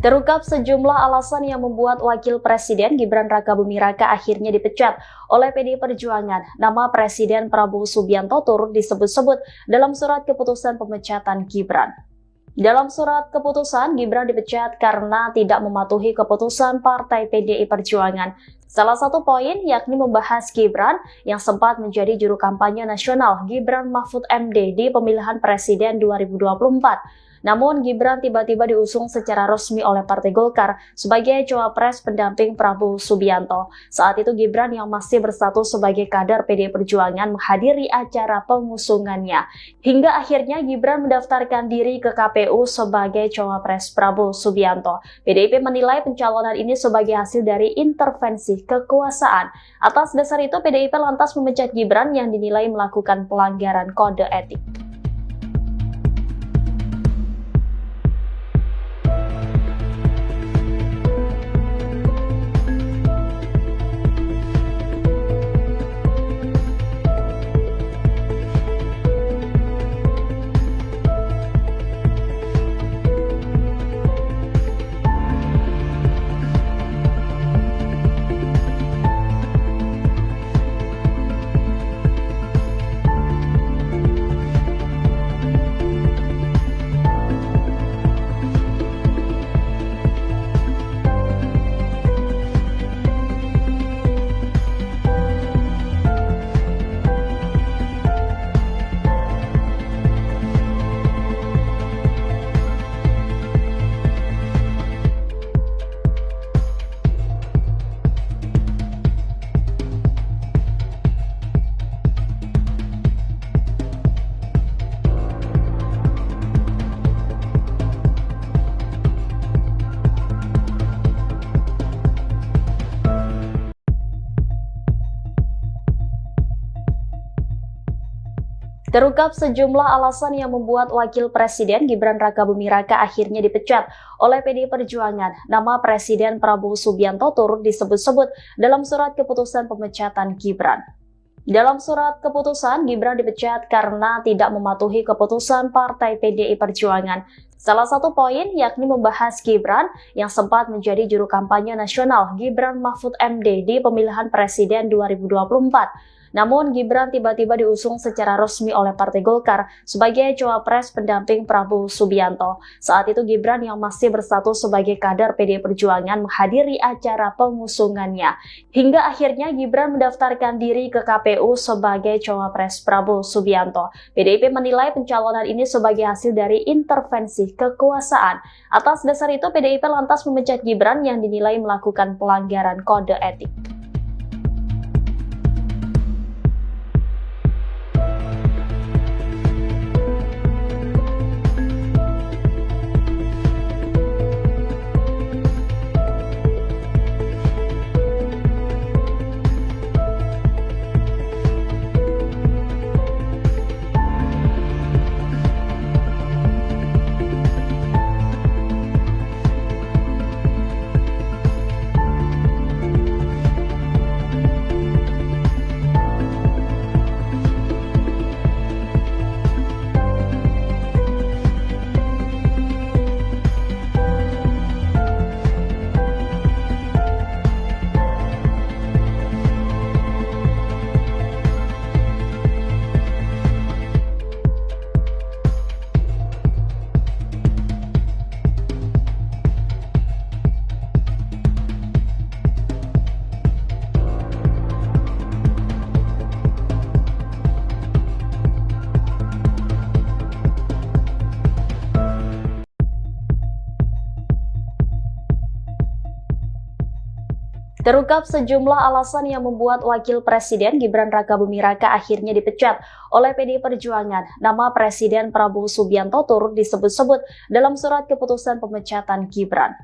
Terungkap sejumlah alasan yang membuat Wakil Presiden Gibran Rakabuming Raka akhirnya dipecat oleh PDI Perjuangan. Nama Presiden Prabowo Subianto turut disebut-sebut dalam surat keputusan pemecatan Gibran. Dalam surat keputusan, Gibran dipecat karena tidak mematuhi keputusan Partai PDI Perjuangan. Salah satu poin yakni membahas Gibran yang sempat menjadi juru kampanye nasional Gibran Mahfud MD di pemilihan Presiden 2024. Namun Gibran tiba-tiba diusung secara resmi oleh Partai Golkar sebagai cawapres pendamping Prabowo Subianto. Saat itu Gibran yang masih berstatus sebagai kader PDI Perjuangan menghadiri acara pengusungannya. Hingga akhirnya Gibran mendaftarkan diri ke KPU sebagai cawapres Prabowo Subianto. PDIP menilai pencalonan ini sebagai hasil dari intervensi kekuasaan. Atas dasar itu PDIP lantas memecat Gibran yang dinilai melakukan pelanggaran kode etik. Terungkap sejumlah alasan yang membuat Wakil Presiden Gibran Rakabuming Raka akhirnya dipecat oleh PDI Perjuangan. Nama Presiden Prabowo Subianto turut disebut-sebut dalam surat keputusan pemecatan Gibran. Dalam surat keputusan, Gibran dipecat karena tidak mematuhi keputusan Partai PDI Perjuangan. Salah satu poin yakni membahas Gibran yang sempat menjadi juru kampanye nasional Gibran Mahfud MD di pemilihan Presiden 2024. Namun Gibran tiba-tiba diusung secara resmi oleh Partai Golkar sebagai cawapres pendamping Prabowo Subianto. Saat itu Gibran yang masih berstatus sebagai kader PDI Perjuangan menghadiri acara pengusungannya. Hingga akhirnya Gibran mendaftarkan diri ke KPU sebagai cawapres Prabowo Subianto. PDIP menilai pencalonan ini sebagai hasil dari intervensi kekuasaan. Atas dasar itu PDIP lantas memecat Gibran yang dinilai melakukan pelanggaran kode etik. Terungkap sejumlah alasan yang membuat Wakil Presiden Gibran Rakabuming Raka akhirnya dipecat oleh PDI Perjuangan. Nama Presiden Prabowo Subianto turut disebut-sebut dalam surat keputusan pemecatan Gibran.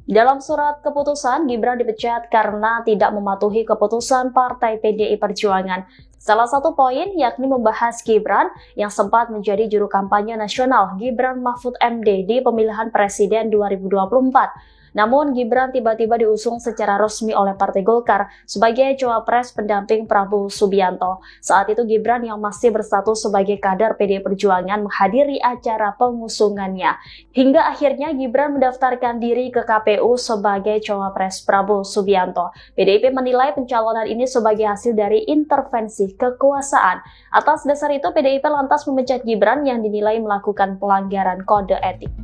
Dalam surat keputusan, Gibran dipecat karena tidak mematuhi keputusan Partai PDI Perjuangan. Salah satu poin yakni membahas Gibran yang sempat menjadi juru kampanye nasional Gibran Mahfud MD di pemilihan Presiden 2024. Namun Gibran tiba-tiba diusung secara resmi oleh Partai Golkar sebagai cawapres pendamping Prabowo Subianto. Saat itu Gibran yang masih berstatus sebagai kader PDI Perjuangan menghadiri acara pengusungannya. Hingga akhirnya Gibran mendaftarkan diri ke KPU sebagai cawapres Prabowo Subianto. PDIP menilai pencalonan ini sebagai hasil dari intervensi kekuasaan. Atas dasar itu PDIP lantas memecat Gibran yang dinilai melakukan pelanggaran kode etik.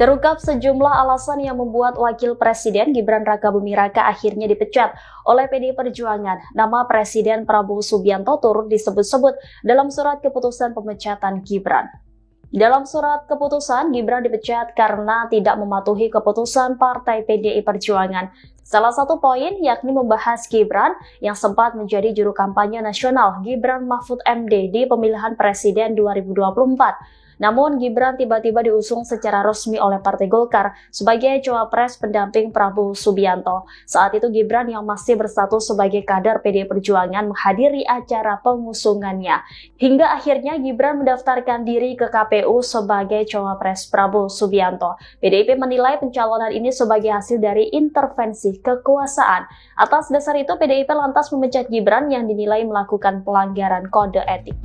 Terungkap sejumlah alasan yang membuat Wakil Presiden Gibran Rakabuming Raka akhirnya dipecat oleh PDI Perjuangan. Nama Presiden Prabowo Subianto turut disebut-sebut dalam surat keputusan pemecatan Gibran. Dalam surat keputusan, Gibran dipecat karena tidak mematuhi keputusan Partai PDI Perjuangan. Salah satu poin yakni membahas Gibran yang sempat menjadi juru kampanye nasional Gibran Mahfud MD di pemilihan Presiden 2024. Namun Gibran tiba-tiba diusung secara resmi oleh Partai Golkar sebagai cawapres pendamping Prabowo Subianto. Saat itu Gibran yang masih berstatus sebagai kader PDI Perjuangan menghadiri acara pengusungannya. Hingga akhirnya Gibran mendaftarkan diri ke KPU sebagai cawapres Prabowo Subianto. PDIP menilai pencalonan ini sebagai hasil dari intervensi kekuasaan. Atas dasar itu PDIP lantas memecat Gibran yang dinilai melakukan pelanggaran kode etik.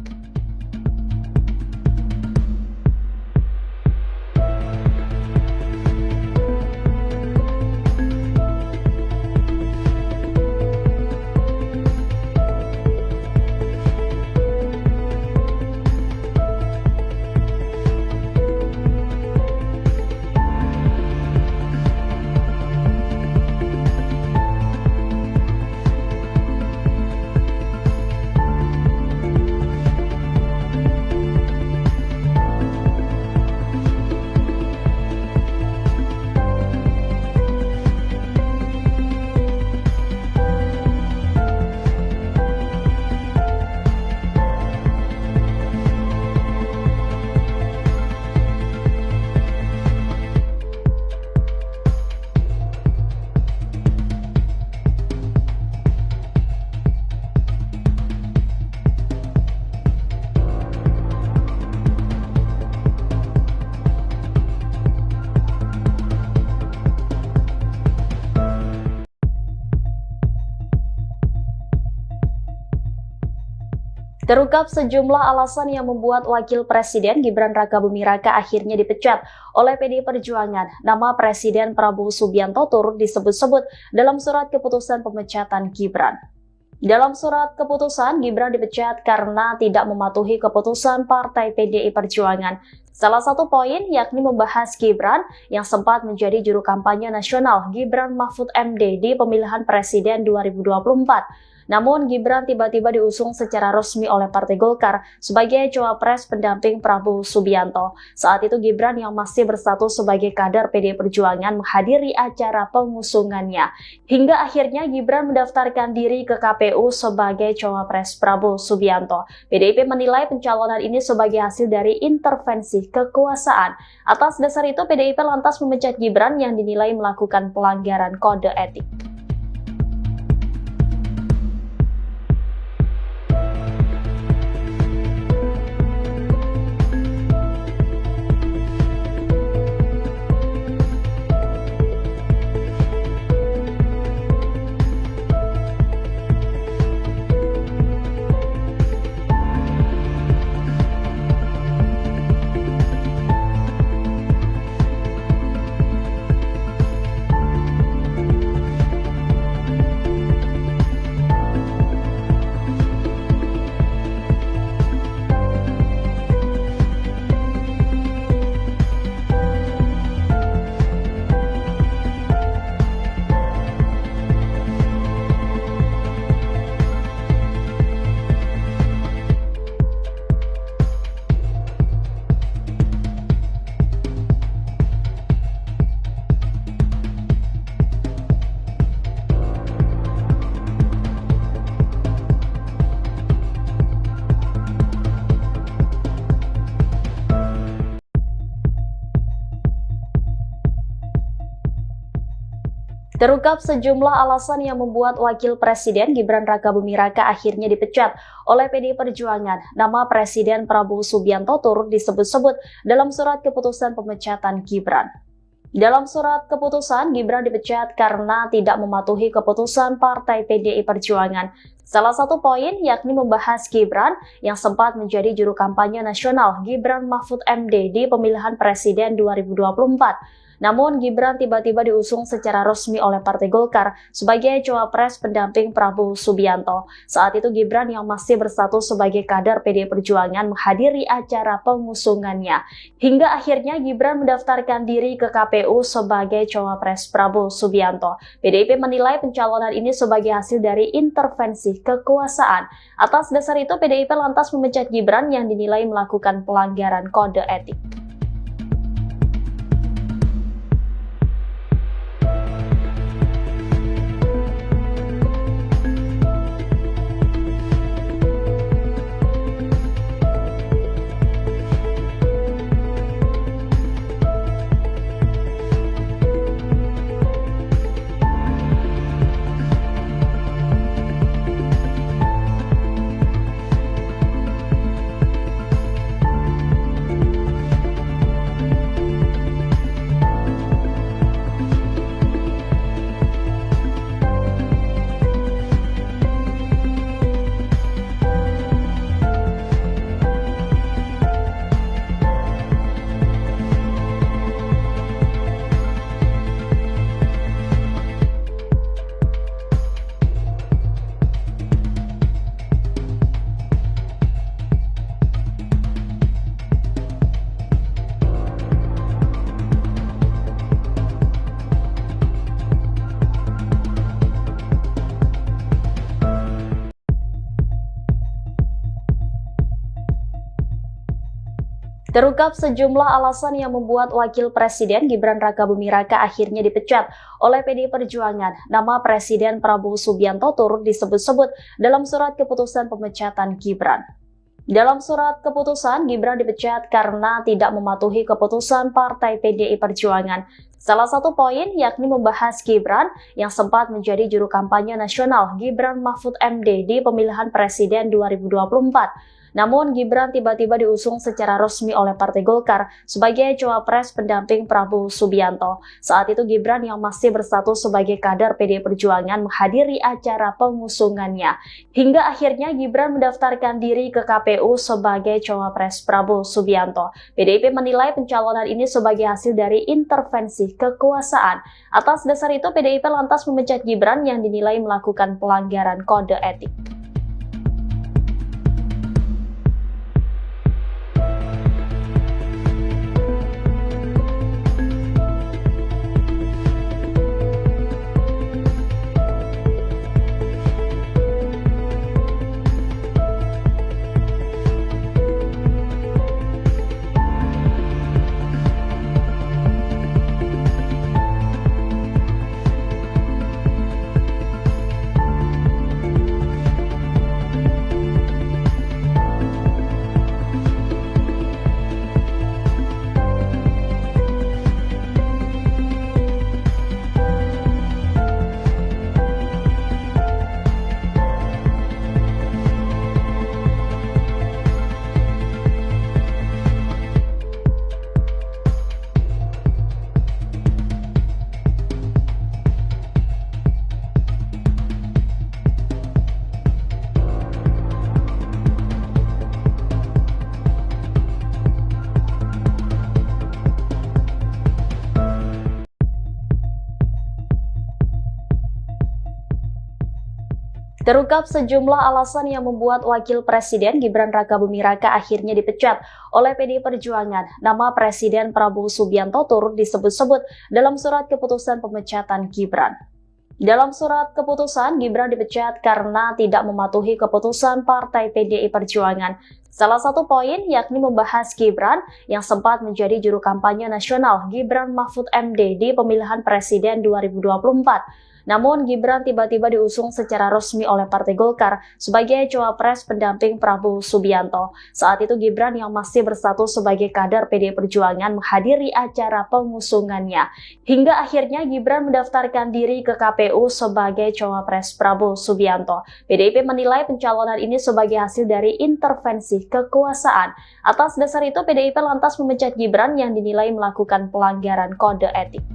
Terungkap sejumlah alasan yang membuat Wakil Presiden Gibran Rakabuming Raka akhirnya dipecat oleh PDI Perjuangan. Nama Presiden Prabowo Subianto turut disebut-sebut dalam surat keputusan pemecatan Gibran. Dalam surat keputusan, Gibran dipecat karena tidak mematuhi keputusan Partai PDI Perjuangan. Salah satu poin yakni membahas Gibran yang sempat menjadi juru kampanye nasional Gibran Mahfud MD di pemilihan Presiden 2024. Namun Gibran tiba-tiba diusung secara resmi oleh Partai Golkar sebagai cawapres pendamping Prabowo Subianto. Saat itu Gibran yang masih berstatus sebagai kader PDI Perjuangan menghadiri acara pengusungannya. Hingga akhirnya Gibran mendaftarkan diri ke KPU sebagai cawapres Prabowo Subianto. PDIP menilai pencalonan ini sebagai hasil dari intervensi kekuasaan. Atas dasar itu PDIP lantas memecat Gibran yang dinilai melakukan pelanggaran kode etik. Terungkap sejumlah alasan yang membuat Wakil Presiden Gibran Rakabuming Raka akhirnya dipecat oleh PDI Perjuangan. Nama Presiden Prabowo Subianto turut disebut-sebut dalam surat keputusan pemecatan Gibran. Dalam surat keputusan, Gibran dipecat karena tidak mematuhi keputusan Partai PDI Perjuangan. Salah satu poin yakni membahas Gibran yang sempat menjadi juru kampanye nasional Gibran Mahfud MD di pemilihan presiden 2024. Namun Gibran tiba-tiba diusung secara resmi oleh Partai Golkar sebagai cawapres pendamping Prabowo Subianto. Saat itu Gibran yang masih berstatus sebagai kader PDI Perjuangan menghadiri acara pengusungannya. Hingga akhirnya Gibran mendaftarkan diri ke KPU sebagai cawapres Prabowo Subianto. PDIP menilai pencalonan ini sebagai hasil dari intervensi kekuasaan. Atas dasar itu PDIP lantas memecat Gibran yang dinilai melakukan pelanggaran kode etik. Terungkap sejumlah alasan yang membuat Wakil Presiden Gibran Rakabuming Raka akhirnya dipecat oleh PDI Perjuangan. Nama Presiden Prabowo Subianto turut disebut-sebut dalam surat keputusan pemecatan Gibran. Dalam surat keputusan, Gibran dipecat karena tidak mematuhi keputusan Partai PDI Perjuangan. Salah satu poin yakni membahas Gibran yang sempat menjadi juru kampanye nasional Gibran Mahfud MD di pemilihan presiden 2024. Namun Gibran tiba-tiba diusung secara resmi oleh Partai Golkar sebagai cawapres pendamping Prabowo Subianto. Saat itu Gibran yang masih berstatus sebagai kader PDI Perjuangan menghadiri acara pengusungannya. Hingga akhirnya Gibran mendaftarkan diri ke KPU sebagai cawapres Prabowo Subianto. PDIP menilai pencalonan ini sebagai hasil dari intervensi kekuasaan. Atas dasar itu PDIP lantas memecat Gibran yang dinilai melakukan pelanggaran kode etik. Terungkap sejumlah alasan yang membuat Wakil Presiden Gibran Rakabuming Raka akhirnya dipecat oleh PDI Perjuangan. Nama Presiden Prabowo Subianto turut disebut-sebut dalam surat keputusan pemecatan Gibran. Dalam surat keputusan, Gibran dipecat karena tidak mematuhi keputusan Partai PDI Perjuangan. Salah satu poin yakni membahas Gibran yang sempat menjadi juru kampanye nasional Gibran Mahfud MD di pemilihan presiden 2024. Namun Gibran tiba-tiba diusung secara resmi oleh Partai Golkar sebagai cawapres pendamping Prabowo Subianto. Saat itu Gibran yang masih berstatus sebagai kader PDI Perjuangan menghadiri acara pengusungannya. Hingga akhirnya Gibran mendaftarkan diri ke KPU sebagai cawapres Prabowo Subianto. PDIP menilai pencalonan ini sebagai hasil dari intervensi kekuasaan. Atas dasar itu PDIP lantas memecat Gibran yang dinilai melakukan pelanggaran kode etik.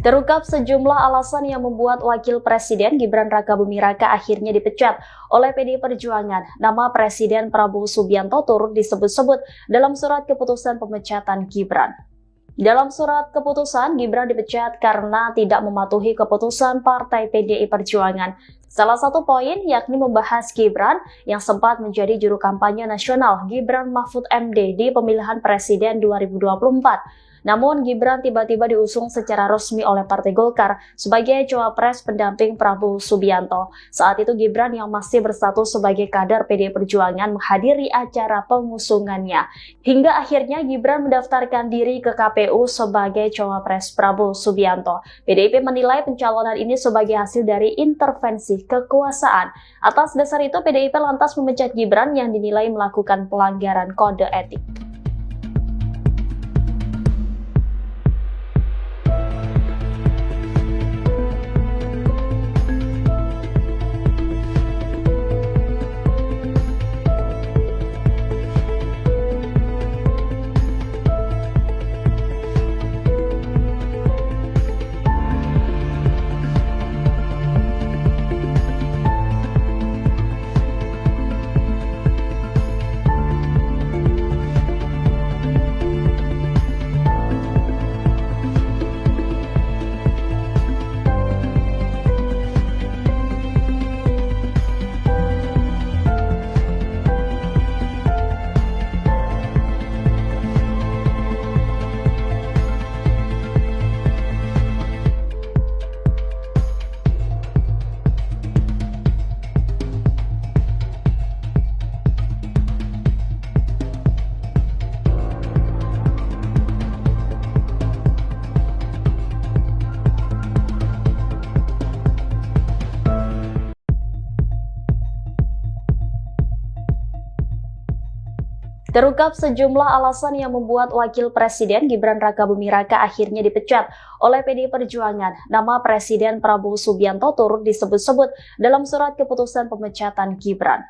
Terungkap sejumlah alasan yang membuat Wakil Presiden Gibran Rakabuming-Raka akhirnya dipecat oleh PDI Perjuangan. Nama Presiden Prabowo Subianto turut disebut-sebut dalam surat keputusan pemecatan Gibran. Dalam surat keputusan, Gibran dipecat karena tidak mematuhi keputusan Partai PDI Perjuangan. Salah satu poin yakni membahas Gibran yang sempat menjadi juru kampanye nasional Gibran Mahfud MD di pemilihan Presiden 2024. Namun, Gibran tiba-tiba diusung secara resmi oleh Partai Golkar sebagai cawapres pendamping Prabowo Subianto. Saat itu Gibran yang masih berstatus sebagai kader PDI Perjuangan menghadiri acara pengusungannya. Hingga akhirnya Gibran mendaftarkan diri ke KPU sebagai cawapres Prabowo Subianto. PDIP menilai pencalonan ini sebagai hasil dari intervensi kekuasaan. Atas dasar itu, PDIP lantas memecat Gibran yang dinilai melakukan pelanggaran kode etik. Terungkap sejumlah alasan yang membuat Wakil Presiden Gibran Rakabuming-Raka akhirnya dipecat oleh PDI Perjuangan. Nama Presiden Prabowo Subianto turut disebut-sebut dalam surat keputusan pemecatan Gibran.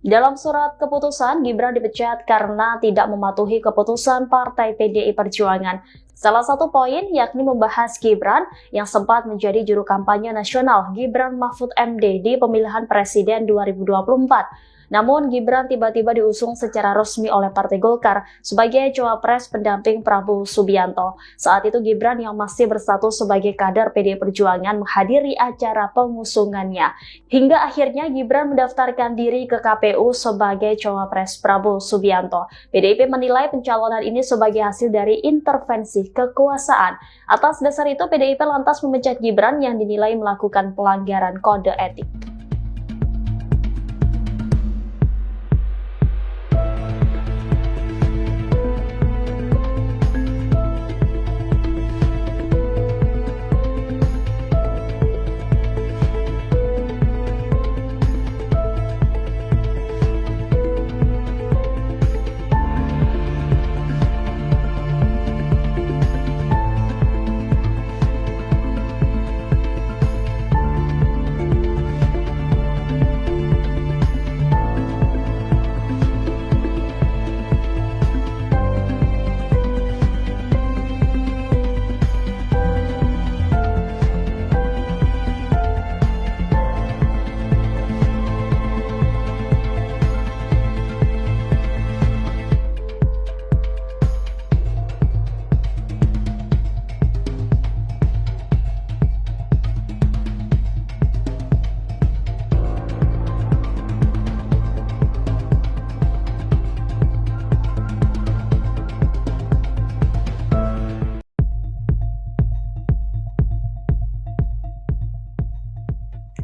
Dalam surat keputusan, Gibran dipecat karena tidak mematuhi keputusan Partai PDI Perjuangan. Salah satu poin yakni membahas Gibran yang sempat menjadi juru kampanye nasional Gibran Mahfud MD di pemilihan Presiden 2024. Namun, Gibran tiba-tiba diusung secara resmi oleh Partai Golkar sebagai cawapres pendamping Prabowo Subianto. Saat itu Gibran yang masih berstatus sebagai kader PDI Perjuangan menghadiri acara pengusungannya. Hingga akhirnya Gibran mendaftarkan diri ke KPU sebagai cawapres Prabowo Subianto. PDIP menilai pencalonan ini sebagai hasil dari intervensi kekuasaan. Atas dasar itu, PDIP lantas memecat Gibran yang dinilai melakukan pelanggaran kode etik.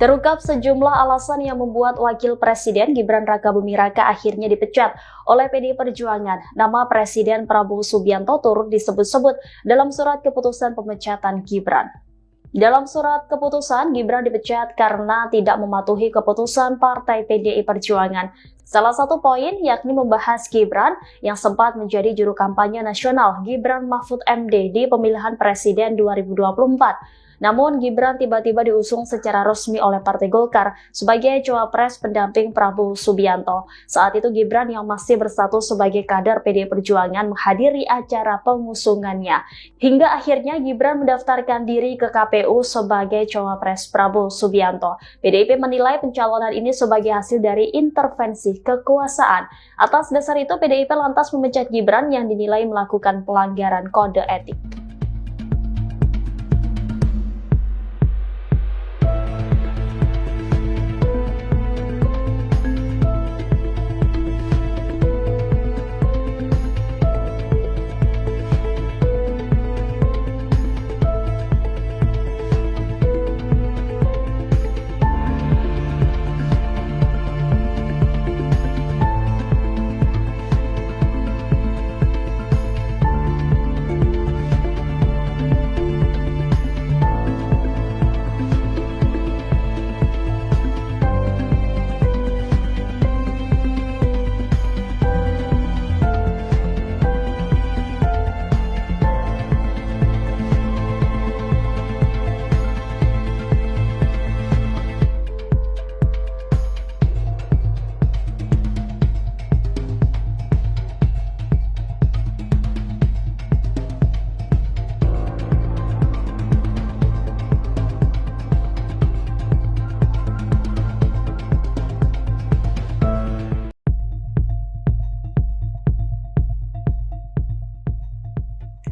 Terungkap sejumlah alasan yang membuat Wakil Presiden Gibran Rakabuming-Raka akhirnya dipecat oleh PDI Perjuangan. Nama Presiden Prabowo Subianto turut disebut-sebut dalam surat keputusan pemecatan Gibran. Dalam surat keputusan, Gibran dipecat karena tidak mematuhi keputusan Partai PDI Perjuangan. Salah satu poin yakni membahas Gibran yang sempat menjadi juru kampanye nasional Gibran Mahfud MD di pemilihan Presiden 2024. Namun Gibran tiba-tiba diusung secara resmi oleh Partai Golkar sebagai cawapres pendamping Prabowo Subianto. Saat itu Gibran yang masih berstatus sebagai kader PDI Perjuangan menghadiri acara pengusungannya. Hingga akhirnya Gibran mendaftarkan diri ke KPU sebagai cawapres Prabowo Subianto. PDIP menilai pencalonan ini sebagai hasil dari intervensi kekuasaan. Atas dasar itu PDIP lantas memecat Gibran yang dinilai melakukan pelanggaran kode etik.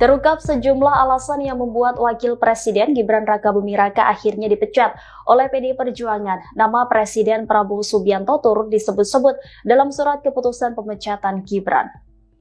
Terungkap sejumlah alasan yang membuat Wakil Presiden Gibran Rakabuming Raka akhirnya dipecat oleh PDI Perjuangan. Nama Presiden Prabowo Subianto turut disebut-sebut dalam surat keputusan pemecatan Gibran.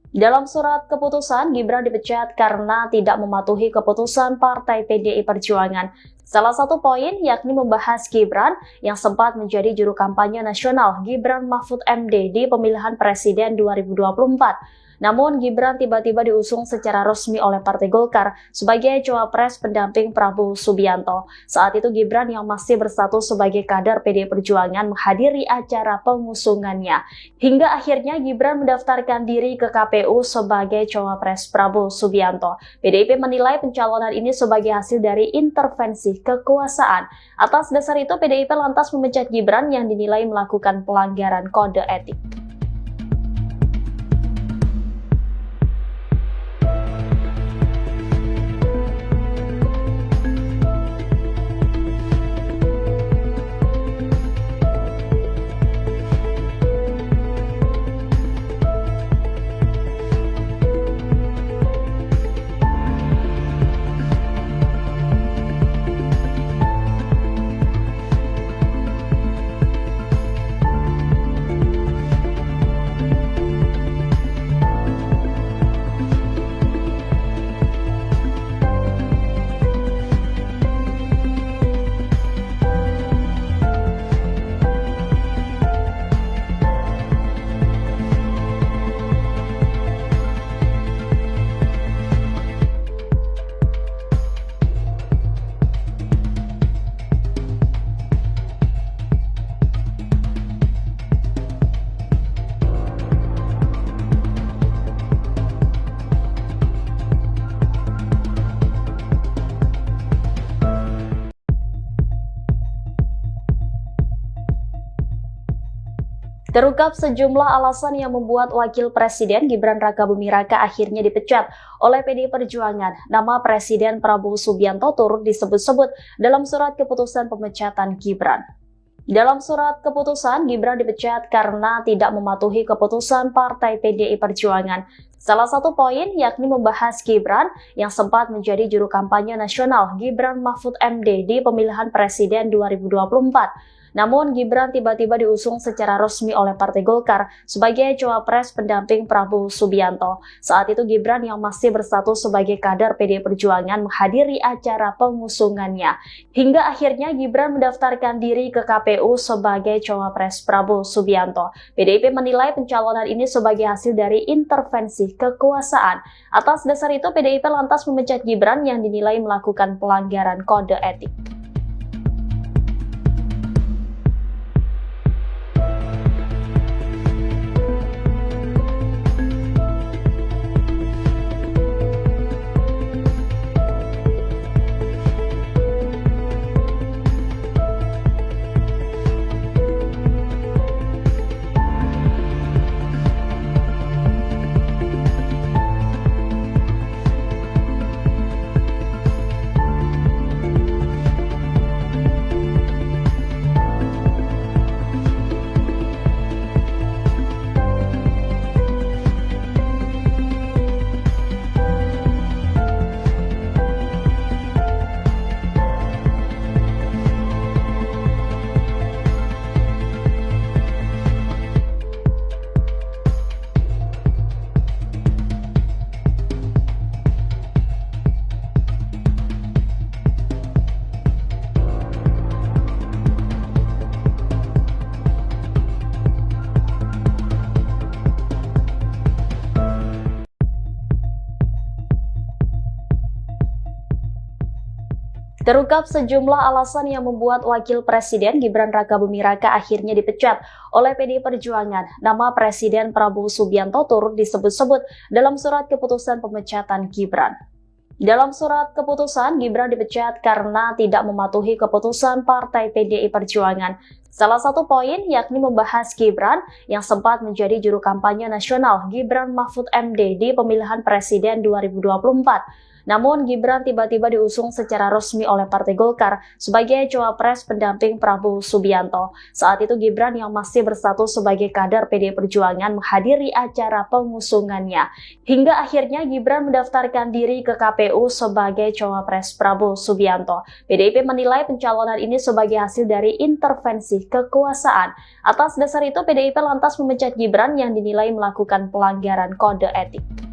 Dalam surat keputusan, Gibran dipecat karena tidak mematuhi keputusan Partai PDI Perjuangan. Salah satu poin yakni membahas Gibran yang sempat menjadi juru kampanye nasional Gibran Mahfud MD di pemilihan Presiden 2024. Namun Gibran tiba-tiba diusung secara resmi oleh Partai Golkar sebagai cawapres pendamping Prabowo Subianto. Saat itu Gibran yang masih berstatus sebagai kader PDI Perjuangan menghadiri acara pengusungannya. Hingga akhirnya Gibran mendaftarkan diri ke KPU sebagai cawapres Prabowo Subianto. PDIP menilai pencalonan ini sebagai hasil dari intervensi kekuasaan. Atas dasar itu PDIP lantas memecat Gibran yang dinilai melakukan pelanggaran kode etik. Terungkap sejumlah alasan yang membuat Wakil Presiden Gibran Rakabuming Raka akhirnya dipecat oleh PDI Perjuangan. Nama Presiden Prabowo Subianto turut disebut-sebut dalam surat keputusan pemecatan Gibran. Dalam surat keputusan, Gibran dipecat karena tidak mematuhi keputusan Partai PDI Perjuangan. Salah satu poin yakni membahas Gibran yang sempat menjadi juru kampanye nasional Gibran Mahfud MD di pemilihan Presiden 2024. Namun Gibran tiba-tiba diusung secara resmi oleh Partai Golkar sebagai cawapres pendamping Prabowo Subianto. Saat itu Gibran yang masih berstatus sebagai kader PDI Perjuangan menghadiri acara pengusungannya. Hingga akhirnya Gibran mendaftarkan diri ke KPU sebagai cawapres Prabowo Subianto. PDIP menilai pencalonan ini sebagai hasil dari intervensi kekuasaan. Atas dasar itu PDIP lantas memecat Gibran yang dinilai melakukan pelanggaran kode etik. Terungkap sejumlah alasan yang membuat Wakil Presiden Gibran Rakabuming Raka akhirnya dipecat oleh PDI Perjuangan. Nama Presiden Prabowo Subianto turut disebut-sebut dalam surat keputusan pemecatan Gibran. Dalam surat keputusan, Gibran dipecat karena tidak mematuhi keputusan Partai PDI Perjuangan. Salah satu poin yakni membahas Gibran yang sempat menjadi juru kampanye nasional Gibran Mahfud MD di pemilihan presiden 2024. Namun Gibran tiba-tiba diusung secara resmi oleh Partai Golkar sebagai cawapres pendamping Prabowo Subianto. Saat itu Gibran yang masih berstatus sebagai kader PDI Perjuangan menghadiri acara pengusungannya. Hingga akhirnya Gibran mendaftarkan diri ke KPU sebagai cawapres Prabowo Subianto. PDIP menilai pencalonan ini sebagai hasil dari intervensi kekuasaan. Atas dasar itu PDIP lantas memecat Gibran yang dinilai melakukan pelanggaran kode etik.